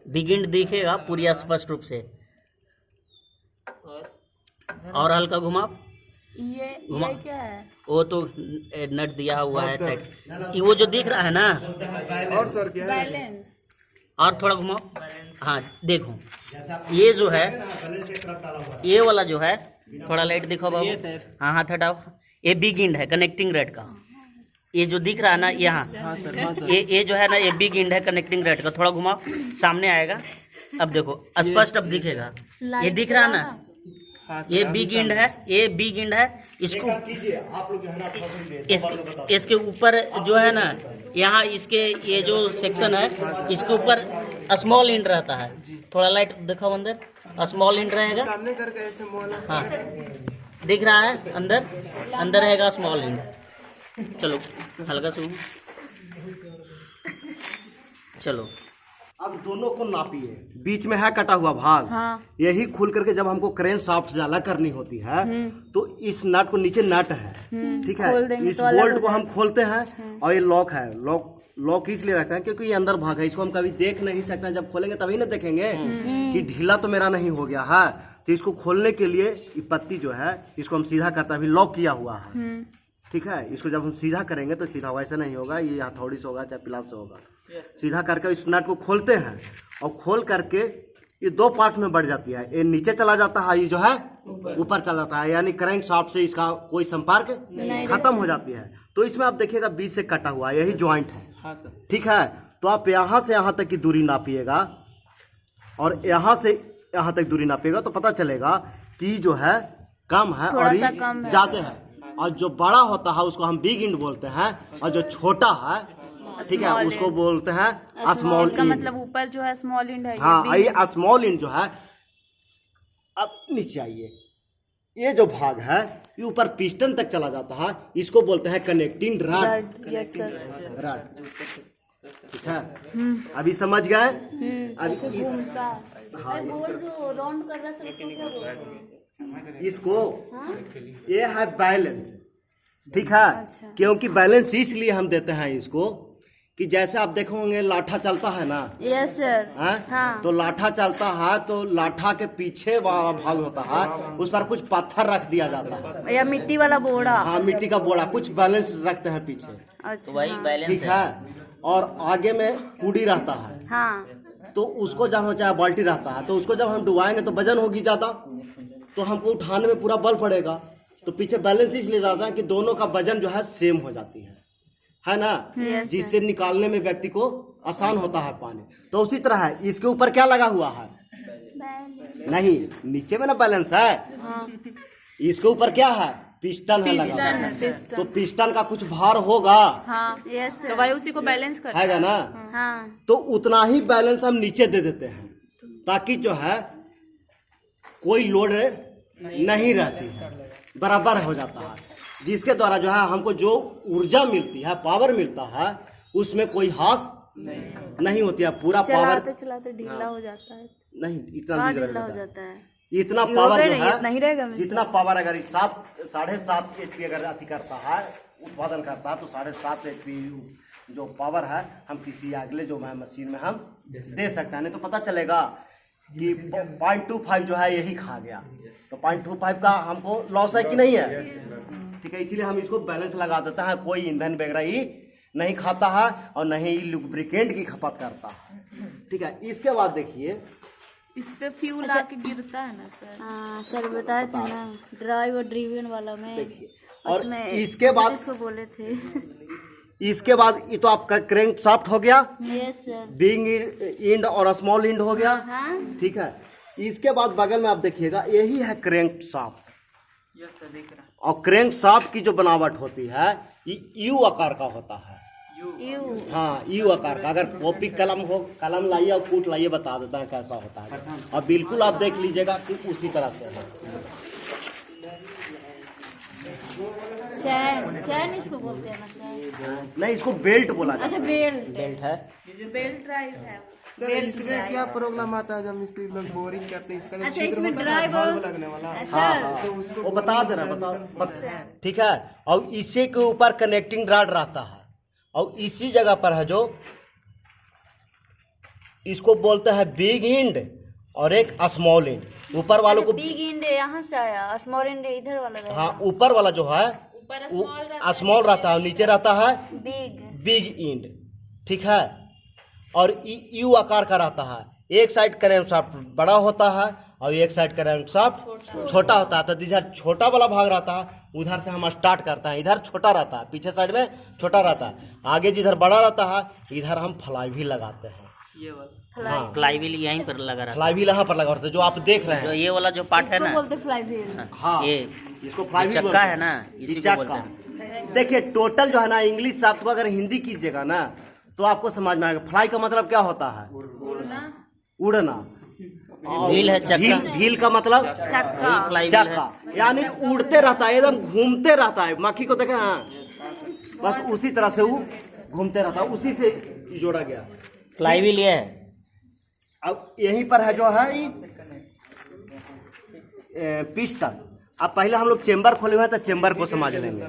बिगिंड दिखेगा पूरी स्पष्ट रूप से। और हल्का घुमा, ये क्या है? वो तो नट दिया हुआ है टाइट। ये वो जो दिख रहा है ना, और सर क्या है? बैलेंस। और थोड़ा घुमाओ। हाँ देखो, ये जो है, ये वाला जो है, थोड़ा लाइट दिखाओ बाबू। हाँ हाथ हटाओ। ये बिग एंड है कनेक्टिंग रेड का। ये जो दिख रहा है ना यहाँ, हाँ सर, हाँ सर। ये जो है ना, ये बिग एंड है कनेक्टिंग रेड का। थोड़ा घुमाओ, सामने आएगा। अब देखो स्पष्ट अब दिखेगा। ये दिख रहा है ना, हाँ सर, ये अभी बिग एंड है, ये बिग एंड है। इसको आप लोग जो है ना थोड़ा सा ये इसके ऊपर जो है ना, यहाँ इसके ये जो सेक्शन है, इसके ऊपर स्मॉल एंड रहता है। थोड़ा लाइट दिखाओ अंदर, स्मॉल एंड रहेगा। सामने करके ऐसे मोल हाँ दिख रहा है, अंदर अंदर रहेगा स्मॉल एंड। चलो हल्का से चलो। अब दोनों को नापिए, बीच में है कटा हुआ भाग। हाँ। यही खुल करके जब हमको क्रेन शाफ्ट से अलग करनी होती है तो इस नट को, नीचे नट है, ठीक है, खोल देंगे इस तो अलग बोल्ट हो को हम खोलते हैं और ये लॉक है। लॉक इसलिए रखते हैं क्योंकि ये अंदर भाग है, इसको हम कभी देख नहीं सकते हैं। जब खोलेंगे तभी ना देखेंगे कि ढीला तो मेरा नहीं हो गया है। तो इसको खोलने के लिए ये पत्ती जो है, इसको हम सीधा करते हैं। अभी लॉक किया हुआ है, ठीक है। इसको जब हम सीधा करेंगे तो सीधा वैसे नहीं होगा, ये हथौड़ी से होगा चाहे पिलास से होगा। सीधा करके इस नट को खोलते हैं और खोल करके ये दो पार्ट में बढ़ जाती है। ये नीचे चला जाता है, ये जो है ऊपर चला जाता है, यानी करंट शाफ्ट से इसका कोई संपर्क खत्म हो जाती है। तो इसमें आप देखिएगा बीच से कटा हुआ है, यही ज्वाइंट है। हाँ सर। ठीक है, तो आप यहाँ से यहाँ तक की दूरी नापिएगा और यहाँ से यहाँ तक दूरी नापिएगा तो पता चलेगा कि जो है कम है और ये ज्यादा है। और जो बड़ा होता है उसको हम बिग एंड बोलते हैं, और जो छोटा है, ठीक है, उसको बोलते हैं स्मॉल इसका एंड। मतलब ऊपर जो है स्मॉल एंड है। हाँ, ये स्मॉल एंड जो है, अब नीचे आइए, ये जो भाग है ये ऊपर पिस्टन तक चला जाता है, इसको बोलते हैं connecting rod. Yes sir. Rod, ठीक है, अभी समझ गए। अभी राउंड कर रहा है, इसको क्या बोलते हैं? इसको ये है बैलेंस, ठीक है। क्योंकि बैलेंस इसलिए हम देते हैं इसको कि जैसे आप देखोगे लाठा चलता है ना, यस सर। हाँ। तो लाठा चलता है तो लाठा के पीछे वाला भाग होता है, उस पर कुछ पत्थर रख दिया जाता है या मिट्टी वाला बोरा। हाँ, मिट्टी का बोरा, कुछ बैलेंस रखते हैं पीछे, तो वही बैलेंस ठीक है। और आगे में पूड़ी रहता है, हाँ। तो उसको जब हम, चाहे बाल्टी रहता है, तो उसको जब हम डुबाएंगे तो वजन होगी ज्यादा, तो हमको उठाने में पूरा बल पड़ेगा। तो पीछे बैलेंस इसलिए जाता है कि दोनों का वजन जो है सेम हो जाती है ना, जिससे निकालने में व्यक्ति को आसान होता है पानी। तो उसी तरह है, इसके ऊपर क्या लगा हुआ है? नहीं, नीचे में ना बैलेंस है, इसके ऊपर क्या है? पिस्टन है लगा हुआ। तो पिस्टन का कुछ भार होगा, हाँ, यस, तो भाई उसी को बैलेंस करता है ना। हाँ। तो उतना ही बैलेंस हम नीचे दे देते हैं ताकि जो है कोई लोड नहीं रहती है, बराबर हो जाता है, जिसके द्वारा जो है हमको जो ऊर्जा मिलती है, पावर मिलता है, उसमें कोई हास नहीं होती है। पूरा पावर चलाते ढीला हो जाता है, नहीं इतना ढीला हो जाता है। इतना पावर जो है, नहीं रहेगा, जितना पावर अगर 7.5 HP अगर अति करता है, उत्पादन करता है, तो 7.5 HP जो पावर है हम किसी अगले जो है मशीन में हम दे सकते हैं। नहीं तो पता चलेगा कि 0.25 जो है यही खा गया, तो 0.25 का हमको लॉस है कि नहीं है, ठीक है। इसीलिए हम इसको बैलेंस लगा देते हैं। कोई ईंधन वगैरह ही नहीं खाता है और नहीं लुब्रिकेंट की खपत करता है, ठीक है। इसके बाद देखिए, इस पे फ्यूल आके गिरता है ना सर। हाँ सर, बताए थे ना ड्राइव और ड्रिवन वाला में। देखिए, और इसके बाद इसको बोले थे। इसके बाद ये तो आपका क्रैंक शाफ्ट हो गया, यस सर, बिग एंड और स्मॉल एंड हो गया, हाँ। ठीक है। इसके बाद बगल में आप देखिएगा, यही है क्रैंक शाफ्ट। यस सर, दिख रहा है। और क्रैंक शाफ्ट की जो बनावट होती है ये यू आकार का होता है। यू, हाँ, यू आकार का। अगर कॉपी कलम हो, कलम लाइए और कूट लाइए, बता देता है कैसा होता है। और बिल्कुल आप देख लीजिएगा कि उसी तरह से है। चैन इसको बोलते हैं ना सर? नहीं, इसको बेल्ट बोला जाता अच्छा, बेल्ट है। बेल्ट ड्राइव है सर। इसमें क्या प्रॉब्लम आता है जब मिस्त्री लोग बोरिंग करते हैं, इसका जो अच्छा, छिद्र इसमें होता है ना, ड्राइव valve लगने वाला, है। हाँ, तो उसको वो बता दे रहा, बता, ठीक है। और इसी के ऊपर कनेक्टिंग रॉड रहता है, और इसी जगह पर है जो इसको बोलते हैं बिग एंड और एक स्मॉल इंड। ऊपर वालों को बिग इंड यहाँ से आया, स्मॉल इंड इधर वाला रहेगा। हाँ, ऊपर वाला जो है स्मॉल रहता है, नीचे रहता है बिग बिग इंड, ठीक है। और यू आकार का रहता है, एक साइड क्रैंकशाफ्ट बड़ा होता है और एक साइड क्रैंकशाफ्ट छोटा होता है। तो इधर छोटा वाला भाग रहता है, उधर से हम स्टार्ट करते हैं, इधर छोटा रहता है, पीछे साइड में छोटा रहता है, आगे जिधर बड़ा रहता है इधर हम फ्लाई व्हील लगाते हैं। ये वाला हाँ, फ्लाई व्हील यहीं पर लगा रहा फ्लाई व्हील यहाँ पर लगा रहता है, जो आप देख रहे जो हैं। ये वाला जो पार्ट है इसको ना, बोलते फ्लाई व्हील। हाँ, ये इसको फ्लाई व्हील चक्का है ना, इसी को बोलते चक्का। हैं। देखिए टोटल जो है ना इंग्लिश शब्द को अगर हिंदी कीजिएगा ना तो आपको समझ में आएगा। फ्लाई का मतलब क्या होता है? उड़ना। और व्हील है चक्का। व्हील का मतलब चक्का। फ्लाई व्हील है। चक्का, यानी उड़ते रहता है, एकदम घूमते रहता है। मक्खी को देखे, हाँ, बस उसी तरह से वो घूमते रहता है, उसी से जोड़ा गया। फ्लाई व्हील ये है। अब यहीं पर है जो है पिस्टन। अब पहले हम लोग चेंबर खोले हुए हैं तो चेंबर को समझ लेंगे।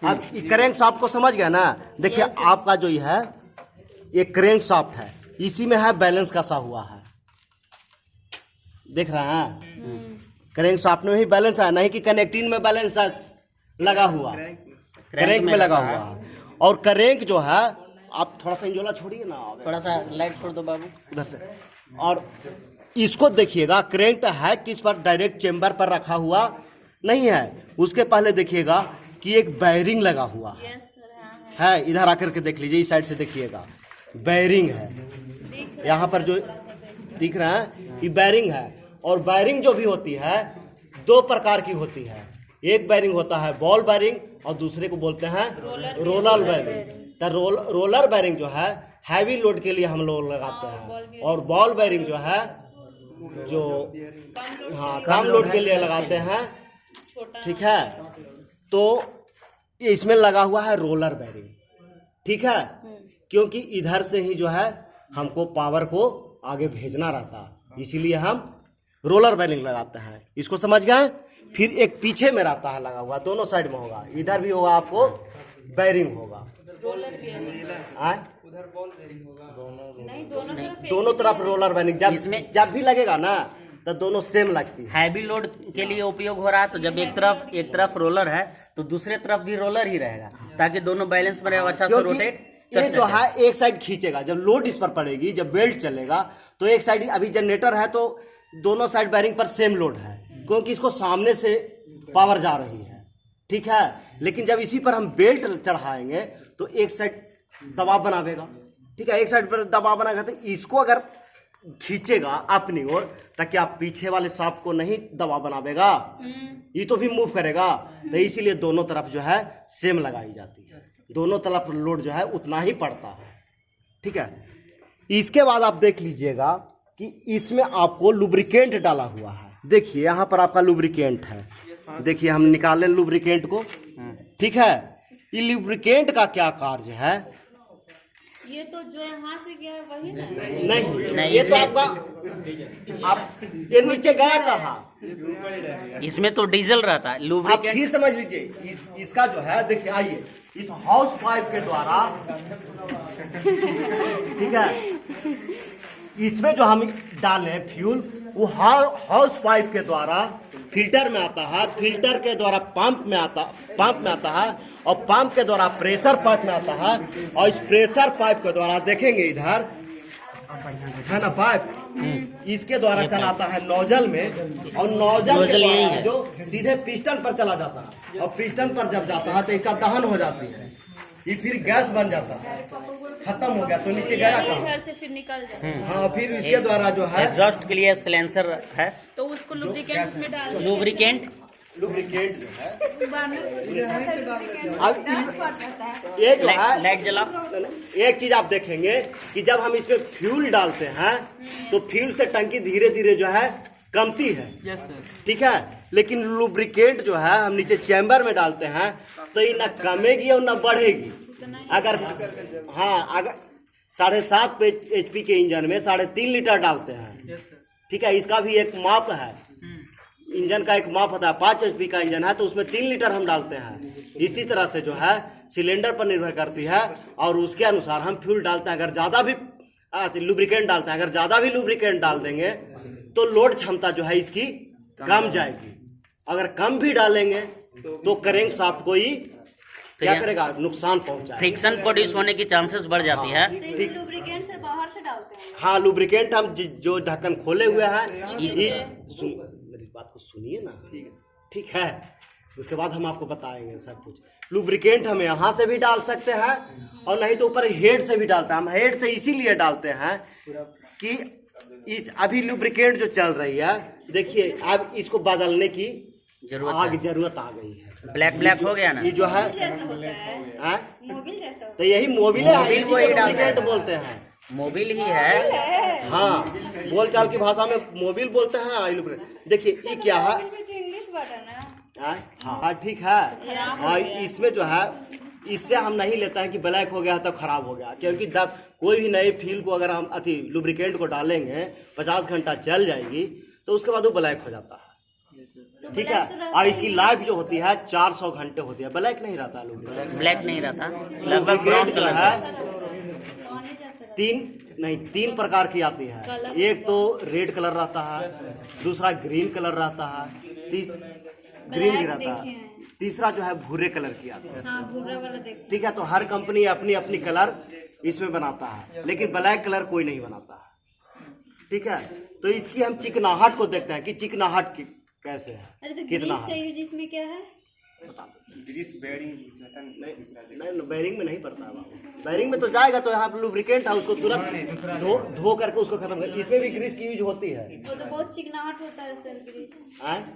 अब क्रैंक शाफ्ट को समझ गया ना। देखिए आपका जो ये है ये क्रैंक शाफ्ट है, इसी में है बैलेंस कसा हुआ है, देख रहे हैं? क्रैंक शाफ्ट में ही बैलेंस है, नहीं कि कनेक्टिंग में बैलेंस लगा हुआ, क्रैंक में लगा हुआ है। और क्रैंक जो है, आप थोड़ा सा इंजोला छोड़िए ना, थोड़ा सा लाइट छोड़ दो बाबू उधर से। और इसको देखिएगा, क्रैंक है किस पर, डायरेक्ट चेंबर पर रखा हुआ नहीं है। उसके पहले देखिएगा कि एक बैरिंग लगा हुआ है। इधर आकर के देख लीजिए, इस साइड से देखिएगा, बैरिंग है यहाँ पर जो दिख रहा है, ये बैरिंग है। और बैरिंग जो भी होती है दो प्रकार की होती है। एक बैरिंग होता है बॉल बैरिंग और दूसरे को बोलते हैं रोलर बैरिंग। तो रोलर बैरिंग जो है हैवी लोड के लिए हम लोग लगाते हैं, और बॉल बैरिंग जो है जो हाँ कम लोड के लिए लगाते हैं, ठीक है। तो इसमें लगा हुआ है रोलर बैरिंग, ठीक है, क्योंकि इधर से ही जो है हमको पावर को आगे भेजना रहता है, इसीलिए हम रोलर बैरिंग लगाते हैं। इसको समझ गए? फिर एक पीछे में रहता है लगा हुआ, दोनों साइड में होगा, इधर भी होगा आपको बैरिंग होगा। उधर बॉल बेरिंग होगा। दोनों तरफ रोलर बैरिंग जब भी लगेगा ना तो दोनों सेम लगती है। हैवी लोड के लिए उपयोग हो रहा है, तो जब एक तरफ रोलर है तो दूसरे तरफ भी रोलर ही रहेगा, ताकि दोनों बैलेंस बने, अच्छा से रोटेट कर ये जो सके। है एक साइड खींचेगा, जब लोड इस पर पड़ेगी, जब बेल्ट चलेगा तो एक साइड, अभी जनरेटर है तो दोनों साइड बैरिंग पर सेम लोड है, क्योंकि इसको सामने से पावर जा रही है, ठीक है। लेकिन जब इसी पर हम बेल्ट चढ़ाएंगे तो एक साइड दबाव बनावेगा, ठीक है, एक साइड पर दबाव बनाएगा तो इसको अगर खींचेगा अपनी ओर, ताकि आप पीछे वाले शाफ्ट को नहीं दबाव बनावेगा, ये तो भी मूव करेगा। तो इसीलिए दोनों तरफ जो है सेम लगाई जाती है, दोनों तरफ लोड जो है उतना ही पड़ता है, ठीक है। इसके बाद आप देख लीजिएगा कि इसमें आपको लुब्रिकेंट डाला हुआ है। देखिए यहाँ पर आपका लुब्रिकेंट है, देखिए हम निकालें लुब्रिकेंट को, ठीक है। ये लुब्रिकेंट का क्या कार्य है? ये तो जो यहाँ से गया है वही ना? नहीं, ये तो आपका ये नीचे गया कहाँ? इसमें तो डीजल रहता है, आप लुब्रिकेंट। फिर समझ लीजिए, इसका जो है देखिए, आइए इस हाउस पाइप के द्वारा, ठीक है, इसमें जो हम डालें फ्यूल, वो हाउस पाइप के द्वारा फिल्टर में आता है, फिल्टर के द्वारा पंप में आता है, और पंप के द्वारा प्रेशर पाइप में आता है, और इस प्रेशर पाइप के द्वारा देखेंगे इधर है ना पाइप, इसके द्वारा चलाता है नोजल में, और नोजल के यही द्वारा है। जो सीधे पिस्टन पर चला जाता है, और पिस्टन पर जब जाता है तो इसका दहन हो जाती है, ये फिर गैस बन जाता है, खत्म हो गया तो नीचे गया कहाँ? घर से फिर निकल जाए हाँ, फिर इसके द्वारा जो है एग्जॉस्ट के लिए सिलेंसर है, तो उसको लुब्रिकेंट्स में डाल दो। लुब्रिकेंट। लुब्रिकेंट जो है अब ये जो है, लाइट जला। एक चीज आप देखेंगे कि जब हम इसमें फ्यूल डालते हैं तो फ्यूल से टंकी धीरे धीरे जो है कमती है, यस सर। ठीक है। लेकिन लुब्रिकेंट जो है हम नीचे चैम्बर में डालते हैं तो ये ना कमेगी और ना बढ़ेगी। अगर हाँ, अगर 7.5 HP के इंजन में 3.5 लीटर डालते हैं, यस सर। ठीक है, इसका भी एक माप है, इंजन का एक माप होता है। 5 HP का इंजन है तो उसमें 3 लीटर हम डालते हैं। इसी तरह से जो है सिलेंडर पर निर्भर करती है, और उसके अनुसार हम फ्यूल डालते हैं। अगर ज़्यादा भी लुब्रिकेंट डालते हैं, अगर ज़्यादा भी लुब्रिकेंट डाल देंगे तो लोड क्षमता जो है इसकी कम जाएगी। अगर कम भी डालेंगे तो करेंट शाफ्ट को ही क्या करेगा, नुकसान पहुंचाएगा। फ्रिक्शन प्रोड्यूस होने की चांसेस बढ़ जाती है। लुब्रिकेंट से बाहर से डालते हैं। हाँ, लुब्रिकेंट हम जो ढक्कन खोले हुए हैं, मेरी बात को सुनिए ना, ठीक है, उसके बाद हम आपको बताएंगे सब कुछ। लुब्रिकेंट हम यहाँ से भी डाल सकते हैं और नहीं तो ऊपर हेड से भी डालते हैं। हम हेड से इसीलिए डालते हैं कि अभी लुब्रिकेंट जो चल रही है, देखिए अब इसको बदलने की जरूरत आ गई है। ब्लैक हो गया ना, ये जो है मोबिल जैसा तो यही मोबिल है, मोबिल इसी को लुब्रिकेंट बोलते हैं। मोबिल ही है। हाँ, बोलचाल की भाषा में मोबिल बोलते हैं ऑयल लुब्रिकेंट। देखिए ये क्या है, इंग्लिश वर्ड है ना। हाँ ठीक है। और इसमें जो है, इससे हम नहीं लेते हैं कि ब्लैक हो गया तो खराब हो गया, क्योंकि कोई भी नए फ्यूल को अगर हम लुब्रिकेंट को डालेंगे 50 घंटा चल जाएगी तो उसके बाद वो ब्लैक हो जाता है, ठीक है। और इसकी लाइफ जो होती है 400 घंटे होती है, ब्लैक नहीं रहता लुब्रिकेंट, ब्लैक नहीं रहता, लगभग ब्राउन जो कलर है तीन प्रकार की आती है। एक तो रेड कलर रहता है, दूसरा ग्रीन कलर रहता है, ग्रीन भी रहता है, तीसरा जो है भूरे कलर की आता है। हाँ, भूरा वाला देखो। ठीक है, तो हर कंपनी अपनी अपनी कलर इसमें बनाता है, लेकिन ब्लैक कलर कोई नहीं बनाता है, ठीक है। तो इसकी हम चिकनाहट को देखते हैं कि चिकनाहट कैसे है, अरे तो कितना ग्रीस का है। यूज इसमें क्या है? नहीं, बैरिंग में नहीं पड़ता है बाबू। बैरिंग में तो जाएगा तो यहाँ पे लुब्रिकेंट है, उसको तुरंत धो करके उसको खत्म कर। इसमें भी ग्रीस की यूज होती है। वो तो बहुत चिकनाहट होता है सर, ग्रीस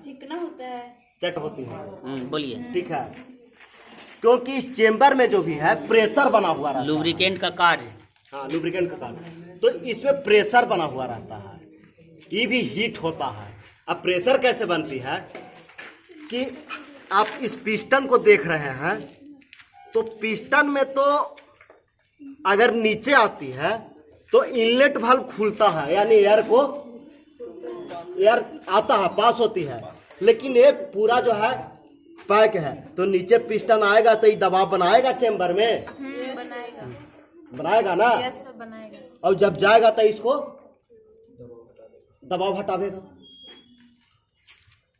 चिकना होता है, चट होती है। बोलिए। ठीक है, क्योंकि इस चेम्बर में जो भी है प्रेशर बना हुआ रहता है। लुब्रिकेंट का कार्य, हाँ, लुब्रिकेंट का कार्य, तो इसमें प्रेशर बना हुआ रहता है, ये भी हीट होता है। अब प्रेशर कैसे बनती है कि आप इस पिस्टन को देख रहे हैं, तो पिस्टन में तो अगर नीचे आती है तो इनलेट वाल्व खुलता है, यानी एयर आता है, पास होती है। लेकिन ये पूरा जो है पैक है, तो नीचे पिस्टन आएगा तो ये दबाव बनाएगा चेम्बर में, बनाएगा ना। और जब जाएगा तो इसको दबाव हटावेगा,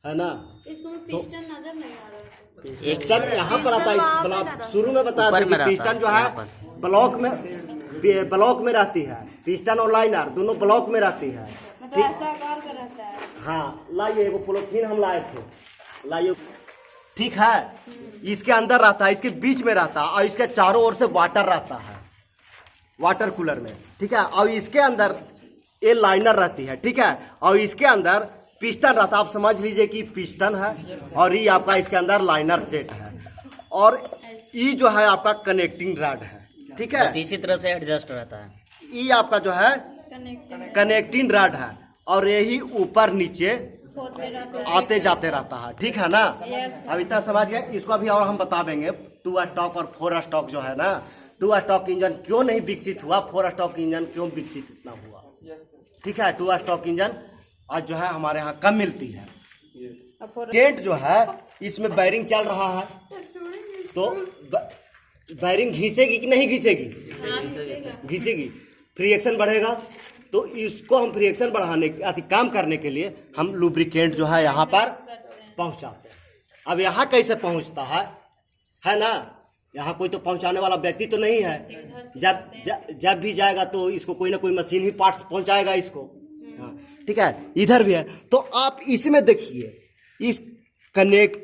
है ना। इसमें पिस्टन नजर नहीं आ रहा है। पिस्टन यहाँ पर आता है, शुरू में बताया था कि पिस्टन जो है ब्लॉक में रहती है। पिस्टन और लाइनर दोनों ब्लॉक में रहती है। मतलब ऐसा आकार का रहता है। हाँ, लाइए एगो पॉलीथीन हम लाए थे, लाइए, ठीक है। इसके अंदर रहता है, इसके बीच में रहता है, और इसके चारों ओर से वाटर रहता है, वाटर कूलर में, ठीक है। और इसके अंदर ये लाइनर रहती है, ठीक है। और इसके अंदर पिस्टन रहता है। आप समझ लीजिए कि पिस्टन है और ये आपका इसके अंदर लाइनर सेट है, और ये जो है आपका कनेक्टिंग रॉड है, ठीक है। इसी तरह से एडजस्ट रहता है। ये आपका जो है कनेक्टिंग रॉड है, और यही ऊपर नीचे आते जाते रहता है, ठीक है ना। अब इतना समझ गए। इसको अभी और हम बता देंगे 2 स्टॉक और 4 स्टॉक जो है ना, 2 स्टॉक इंजन क्यों नहीं विकसित हुआ, 4 स्टॉक इंजन क्यों विकसित इतना हुआ, ठीक है। 2 स्टॉक इंजन आज जो है हमारे यहाँ कम मिलती है। टेंट जो है इसमें बैरिंग चल रहा है, तो बैरिंग घिसेगी कि नहीं घिसेगी? घिसेगी, फ्रिक्शन बढ़ेगा। तो इसको हम फ्रिक्शन बढ़ाने काम करने के लिए हम लुब्रिकेंट जो है यहाँ पर पहुँचाते हैं। अब यहाँ कैसे पहुँचता है ना, यहाँ कोई तो पहुँचाने वाला व्यक्ति तो नहीं है। जब भी जाएगा तो इसको कोई ना कोई मशीन ही पार्ट्स पहुँचाएगा इसको, हाँ, ठीक है। इधर भी है, तो आप इसमें देखिए, इस क्रैंक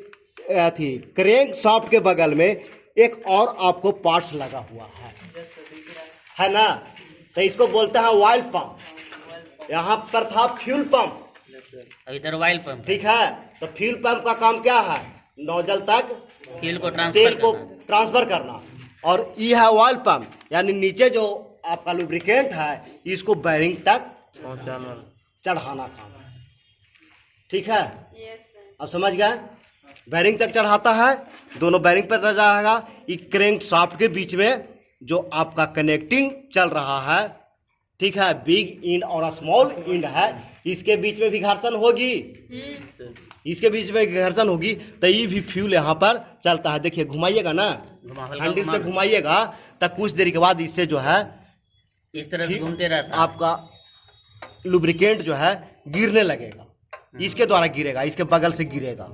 शाफ्ट के बगल में एक और आपको पार्ट्स लगा हुआ है ना। तो इसको बोलते हैं ऑयल पंप। यहाँ पर था फ्यूल पंप, इधर ऑयल पंप, ठीक है। तो फ्यूल पंप का काम क्या है? नोजल तक तेल को ट्रांसफर करना। और ये है ऑयल पंप, यानी नीचे जो आपका लुब्रिकेंट है इसको बैरिंग तक चढ़ाना काम है, ठीक है। अब समझ गए, बैरिंग तक चढ़ाता है, दोनों बैरिंग पर चढ़ जाएगा। ये क्रैंक शाफ्ट के बीच में जो आपका कनेक्टिंग चल रहा है, ठीक है, बिग इंड और स्मॉल इंड है, इसके बीच में भी घर्षण होगी, इसके बीच में घर्षण होगी, तो ये भी फ्यूल यहाँ पर चलता है। देखिए घुमाइएगा ना, हैंडल से घुमाइएगा, तब कुछ देर के बाद इससे जो है इस तरह से घूमते रहता है। आपका लुब्रिकेंट जो है गिरने लगेगा, इसके द्वारा गिरेगा, इसके बगल से गिरेगा।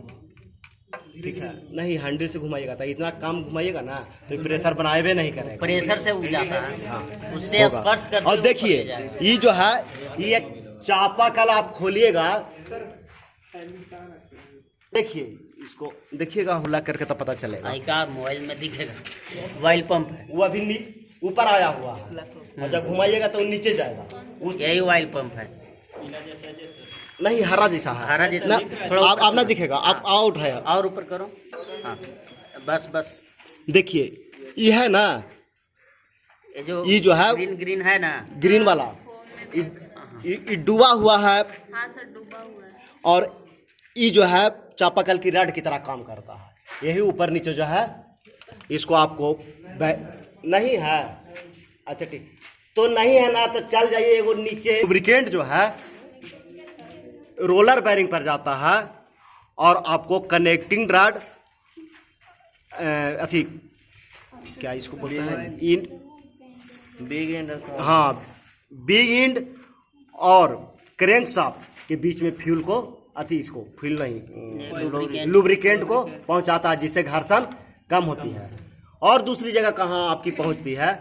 ठीक है, नहीं हैंडल से घुमाइएगा तो इतना कम घुमाइएगा ना तो प्रेशर बनाए नहीं करेगा, प्रेशर से उग जाता है। हाँ उससे होगा। स्पर्श करते और हुए देखिए ऊपर ले जाएगा। ये जो है ये एक चापाकल आप खोलिएगा, देखिए इसको देखिएगा हुला करके तो पता चलेगा। भाई का मोबाइल में दिखेगा ऑयल पंप है, वो अभी ऊपर आया हुआ है और जब घुमाइएगा तो वो नीचे जाएगा। यही ऑयल पंप है। नहीं हरा जैसा है, हरा जैसा ना, थोड़ा आप ऊपर ना करो। दिखेगा, आप आउट है। और ऊपर करो, हाँ बस बस। देखिए ये है ना, ये जो है ग्रीन ग्रीन है ना, ग्रीन वाला ये डूबा हुआ है। हाँ सर डूबा हुआ है। और ये जो है चापाकल की रड की तरह काम करता है। यही ऊपर नीचे जो है इसको आपको नहीं है, अच्छा ठीक तो नहीं है ना तो चल जाइए एगो नीचे। लुब्रिकेंट जो है रोलर बेरिंग पर जाता है और आपको कनेक्टिंग रड अथी क्या इसको बोलते हैं, इन बिग एंड हाँ बिग इंड और क्रैंक शाफ्ट के बीच में फ्यूल को अथी इसको फ्यूल नहीं लुब्रिकेंट को पहुंचाता है, जिससे घर्षण कम होती है। और दूसरी जगह कहाँ आपकी पहुंचती है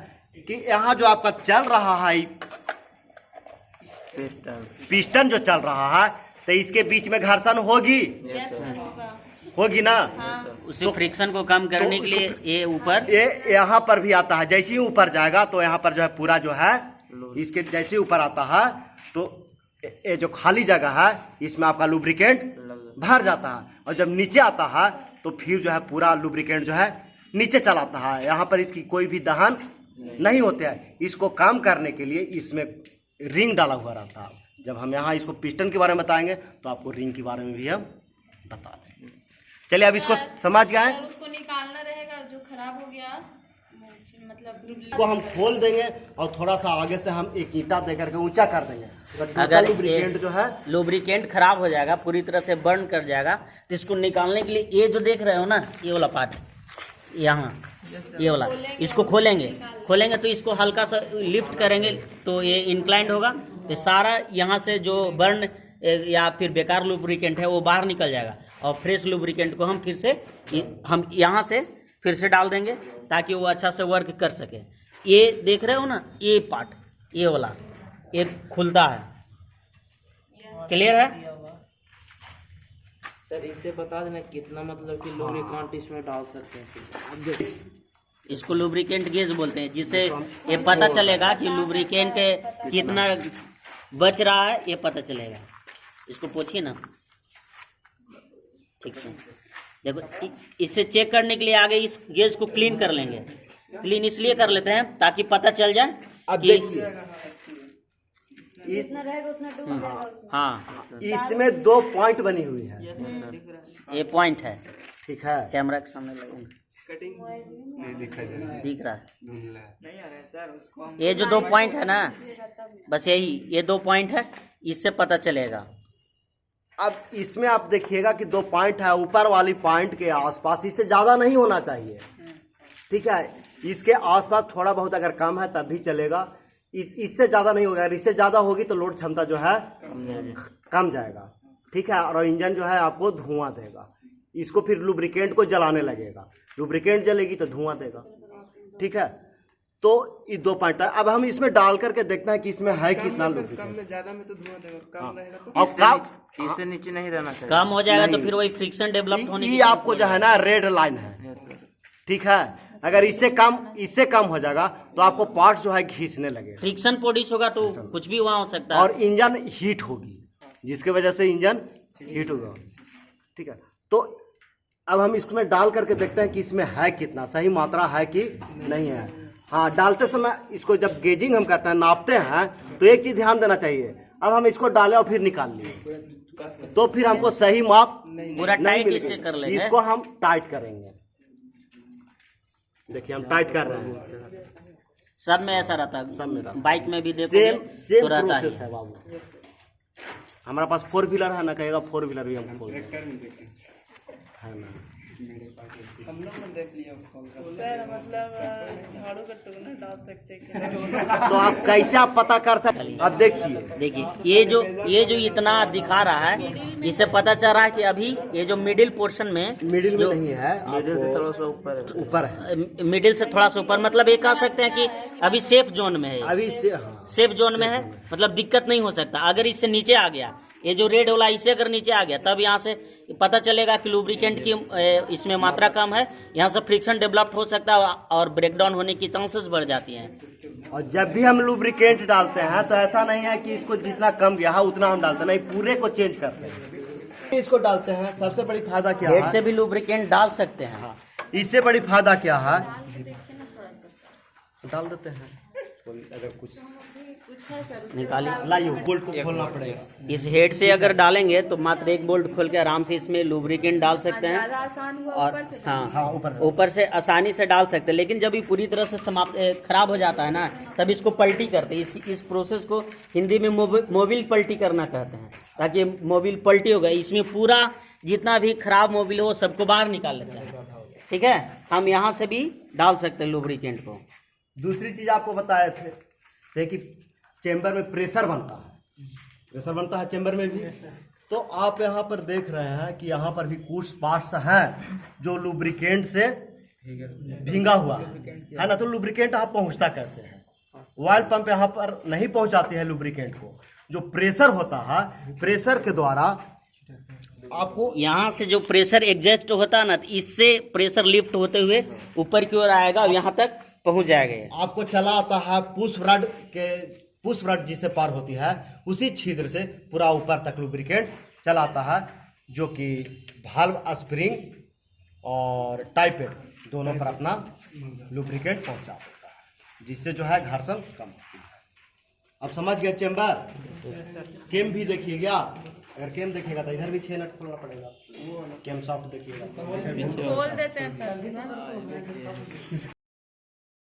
कि यहाँ जो आपका चल रहा है पिस्टन जो चल रहा है तो इसके बीच में घर्षण होगी, होगी ना। उसे फ्रिक्शन को कम करने के लिए ये ऊपर ये यहाँ पर भी आता है। जैसे ही ऊपर जाएगा तो यहाँ पर जो है पूरा जो है इसके जैसे ही ऊपर आता है तो ये जो खाली जगह है इसमें आपका लुब्रिकेंट भर जाता है, और जब नीचे आता है तो फिर जो है पूरा लुब्रिकेंट जो है नीचे चलाता है। यहाँ पर इसकी कोई भी दहन नहीं होते हैं। इसको काम करने के लिए इसमें रिंग डाला हुआ रहता है। जब हम यहाँ इसको पिस्टन के बारे में बताएंगे तो आपको रिंग के बारे में भी हम बता देंगे। चलिए अब इसको समझ गए। उसको निकालना रहेगा जो खराब हो गया, मतलब को हम खोल देंगे और थोड़ा सा आगे से हम एक ईंटा दे करके ऊंचा कर देंगे। अगर लुब्रिकेंट जो है लुब्रिकेंट खराब हो जाएगा, पूरी तरह से बर्न कर जाएगा, तो इसको निकालने के लिए ये जो देख रहे हो ना, ये वाला पार्ट यहाँ ये वाला, इसको खोलेंगे तो इसको हल्का सा लिफ्ट करेंगे तो ये इंक्लाइंड होगा, तो सारा यहाँ से जो बर्न या फिर बेकार लुब्रिकेंट है वो बाहर निकल जाएगा और फ्रेश लुब्रिकेंट को हम फिर से हम यहाँ से फिर से डाल देंगे ताकि वो अच्छा से वर्क कर सके। ये देख रहे हो ना, ये पार्ट ये वाला ये खुलता है, क्लियर है सर? इससे बता देना कितना मतलब कि लुब्रिकेंट इसमें डाल सकते हैं। इसको लुब्रिकेंट गेज बोलते हैं, जिससे ये पता चलेगा कि लुब्रिकेंट कितना बच रहा है, ये पता चलेगा। इसको पूछिए ना, ठीक है। देखो इससे चेक करने के लिए आगे इस गेज को क्लीन कर लेंगे। क्लीन इसलिए कर लेते हैं ताकि पता चल जाए अब कि देखिए जितना रहेगा उतना डूब जाएगा उसमें। हाँ इसमें 2 पॉइंट बनी हुई है, ये पॉइंट है। ठीक है। कैमरा के सामने लगेगा, कटिंग नहीं दिख रहा है। नहीं आ रहा है सर, उसको हम ये जो 2 पॉइंट है ना, बस यही ये 2 पॉइंट है, इससे पता चलेगा। अब इसमें आप देखिएगा कि 2 पॉइंट है, ऊपर वाली पॉइंट के आसपास, इससे ज़्यादा नहीं होना चाहिए, ठीक है। इसके आसपास थोड़ा बहुत अगर कम है तब भी चलेगा, इससे ज़्यादा नहीं होगा। इससे ज़्यादा होगी तो लोड क्षमता जो है कम जाएगा, ठीक है। और इंजन जो है आपको धुआं देगा, इसको फिर लुब्रिकेंट को जलाने लगेगा, लुब्रिकेंट जलेगी तो धुआं देगा, ठीक है। तो ये 2 पॉइंट है। अब हम इसमें डाल करके देखते हैं कि इसमें है कितना कम लुब्रिकेंट। में ज्यादा में तो धुआं देगा, कम रहेगा तो और कम इससे नीचे नहीं रहना चाहिए। कम हो जाएगा तो नहीं। फिर वही फ्रिक्शन डेवलप होने ये की आपको जो है ना रेड लाइन है, ठीक है। अगर इससे कम हो जाएगा तो आपको पार्ट जो है घिसने लगेगा फ्रिक्शन प्रोड्यूस होगा तो कुछ भी वहाँ हो सकता है। और इंजन हीट होगी, जिसके वजह से इंजन हीट होगा, ठीक है। तो अब हम इसमें डाल करके देखते हैं कि इसमें है कितना, सही मात्रा है कि नहीं है। हाँ, डालते समय इसको जब गेजिंग हम करते हैं, नापते हैं, तो एक चीज ध्यान देना चाहिए। अब हम इसको डालें और फिर निकाल लिए तो फिर हमको सही माप पूरा नहीं टाइट मिलेगा। इसे कर लेंगे। इसको हम टाइट करेंगे, देखिए हम टाइट कर रहे हैं। सब में ऐसा रहता सब में रहता है, है। बाइक में भी देखोगे सेम तो रहता है। प्रोसेस है बाबू। हमारा पास 4 व्हीलर है ना, कहेगा 4 व्हीलर भी हम खोल देंगे, है ना। हम लोग ने देख लिया खोल कर। सर मतलब झाड़ू का टुकड़ा डाल सकते हैं। तो आप कैसे आप पता कर सकते हैं? अब देखिए देखिए ये जो इतना दिखा रहा है, इससे पता चल रहा है कि अभी ये जो मिडिल पोर्शन में, मिडिल में नहीं है, मिडिल से थोड़ा सा ऊपर है। ऊपर है, मिडिल से थोड़ा सा ऊपर, मतलब ये कह सकते हैं कि अभी सेफ जोन में है। अभी से हाँ। सेफ जोन में है, मतलब दिक्कत नहीं हो सकता। अगर इससे नीचे आ गया, ये जो रेड वाला इससे अगर नीचे आ गया, तब यहाँ से पता चलेगा कि लुब्रिकेंट की इसमें मात्रा कम है, यहाँ से फ्रिक्शन डेवलप हो सकता है और ब्रेकडाउन होने की चांसेस बढ़ जाती हैं। और जब भी हम लुब्रिकेंट डालते हैं तो ऐसा नहीं है कि इसको जितना कम गया है उतना हम डालते हैं, नहीं, पूरे को चेंज करते हैं। इसको डालते हैं, सबसे बड़ी फायदा क्या हेड है? से भी लुब्रिकेंट डाल सकते हैं। हाँ, इससे बड़ी फायदा क्या है? डाल देते हैं, अगर कुछ निकालिए, लाइए, बोल्ट को खोलना पड़ेगा। इस हेड से अगर डालेंगे तो मात्र एक बोल्ट खोल के आराम से इसमें लुब्रिकेंट डाल सकते हैं। और हाँ, हाँ, ऊपर से आसानी से डाल सकते हैं। लेकिन जब ये पूरी तरह से खराब हो जाता है ना, तब इसको पलटी करते हैं। इस प्रोसेस को हिंदी में मोबिल पलटी करना कहते हैं, ताकि मोबिल पलटी हो गई, इसमें पूरा जितना भी खराब मोबिल हो सबको बाहर निकाल लेते हैं। ठीक है, हम यहाँ से भी डाल सकते हैं लुब्रिकेंट को। दूसरी चीज आपको बताए थे कि चेंबर में प्रेशर बनता है चेंबर में भी। तो आप यहाँ पर देख रहे हैं कि यहाँ पर भी कुछ पार्ट्स हैं जो लुब्रिकेंट से भींगा हुआ है ना। तो लुब्रिकेंट यहाँ पहुँचता कैसे है? ऑयल पंप यहाँ पर नहीं पहुँचाती है लुब्रिकेंट को। जो प्रेशर होता है, प्रेशर के द्वारा आपको यहाँ से जो प्रेशर एग्जैक्ट होता है ना, तो इससे प्रेशर लिफ्ट होते हुए ऊपर की ओर आएगा और यहाँ तक पहुँच जाएगा। आपको चला आता है पुश रड जिसे पार होती है, उसी छिद्र से पूरा ऊपर तक लुब्रिकेंट चलाता है, जो कि वाल्व, स्प्रिंग और टाइपेट दोनों पर अपना लुब्रिकेंट पहुंचा देता है, जिससे जो है घर्षण कम होती है। अब समझ गए चेंबर? केम भी देखिएगा, अगर केम देखिएगा तो इधर भी 6 नट खोलना पड़ेगा। केम सॉफ्ट देखिएगा, खोल देते हैं सर।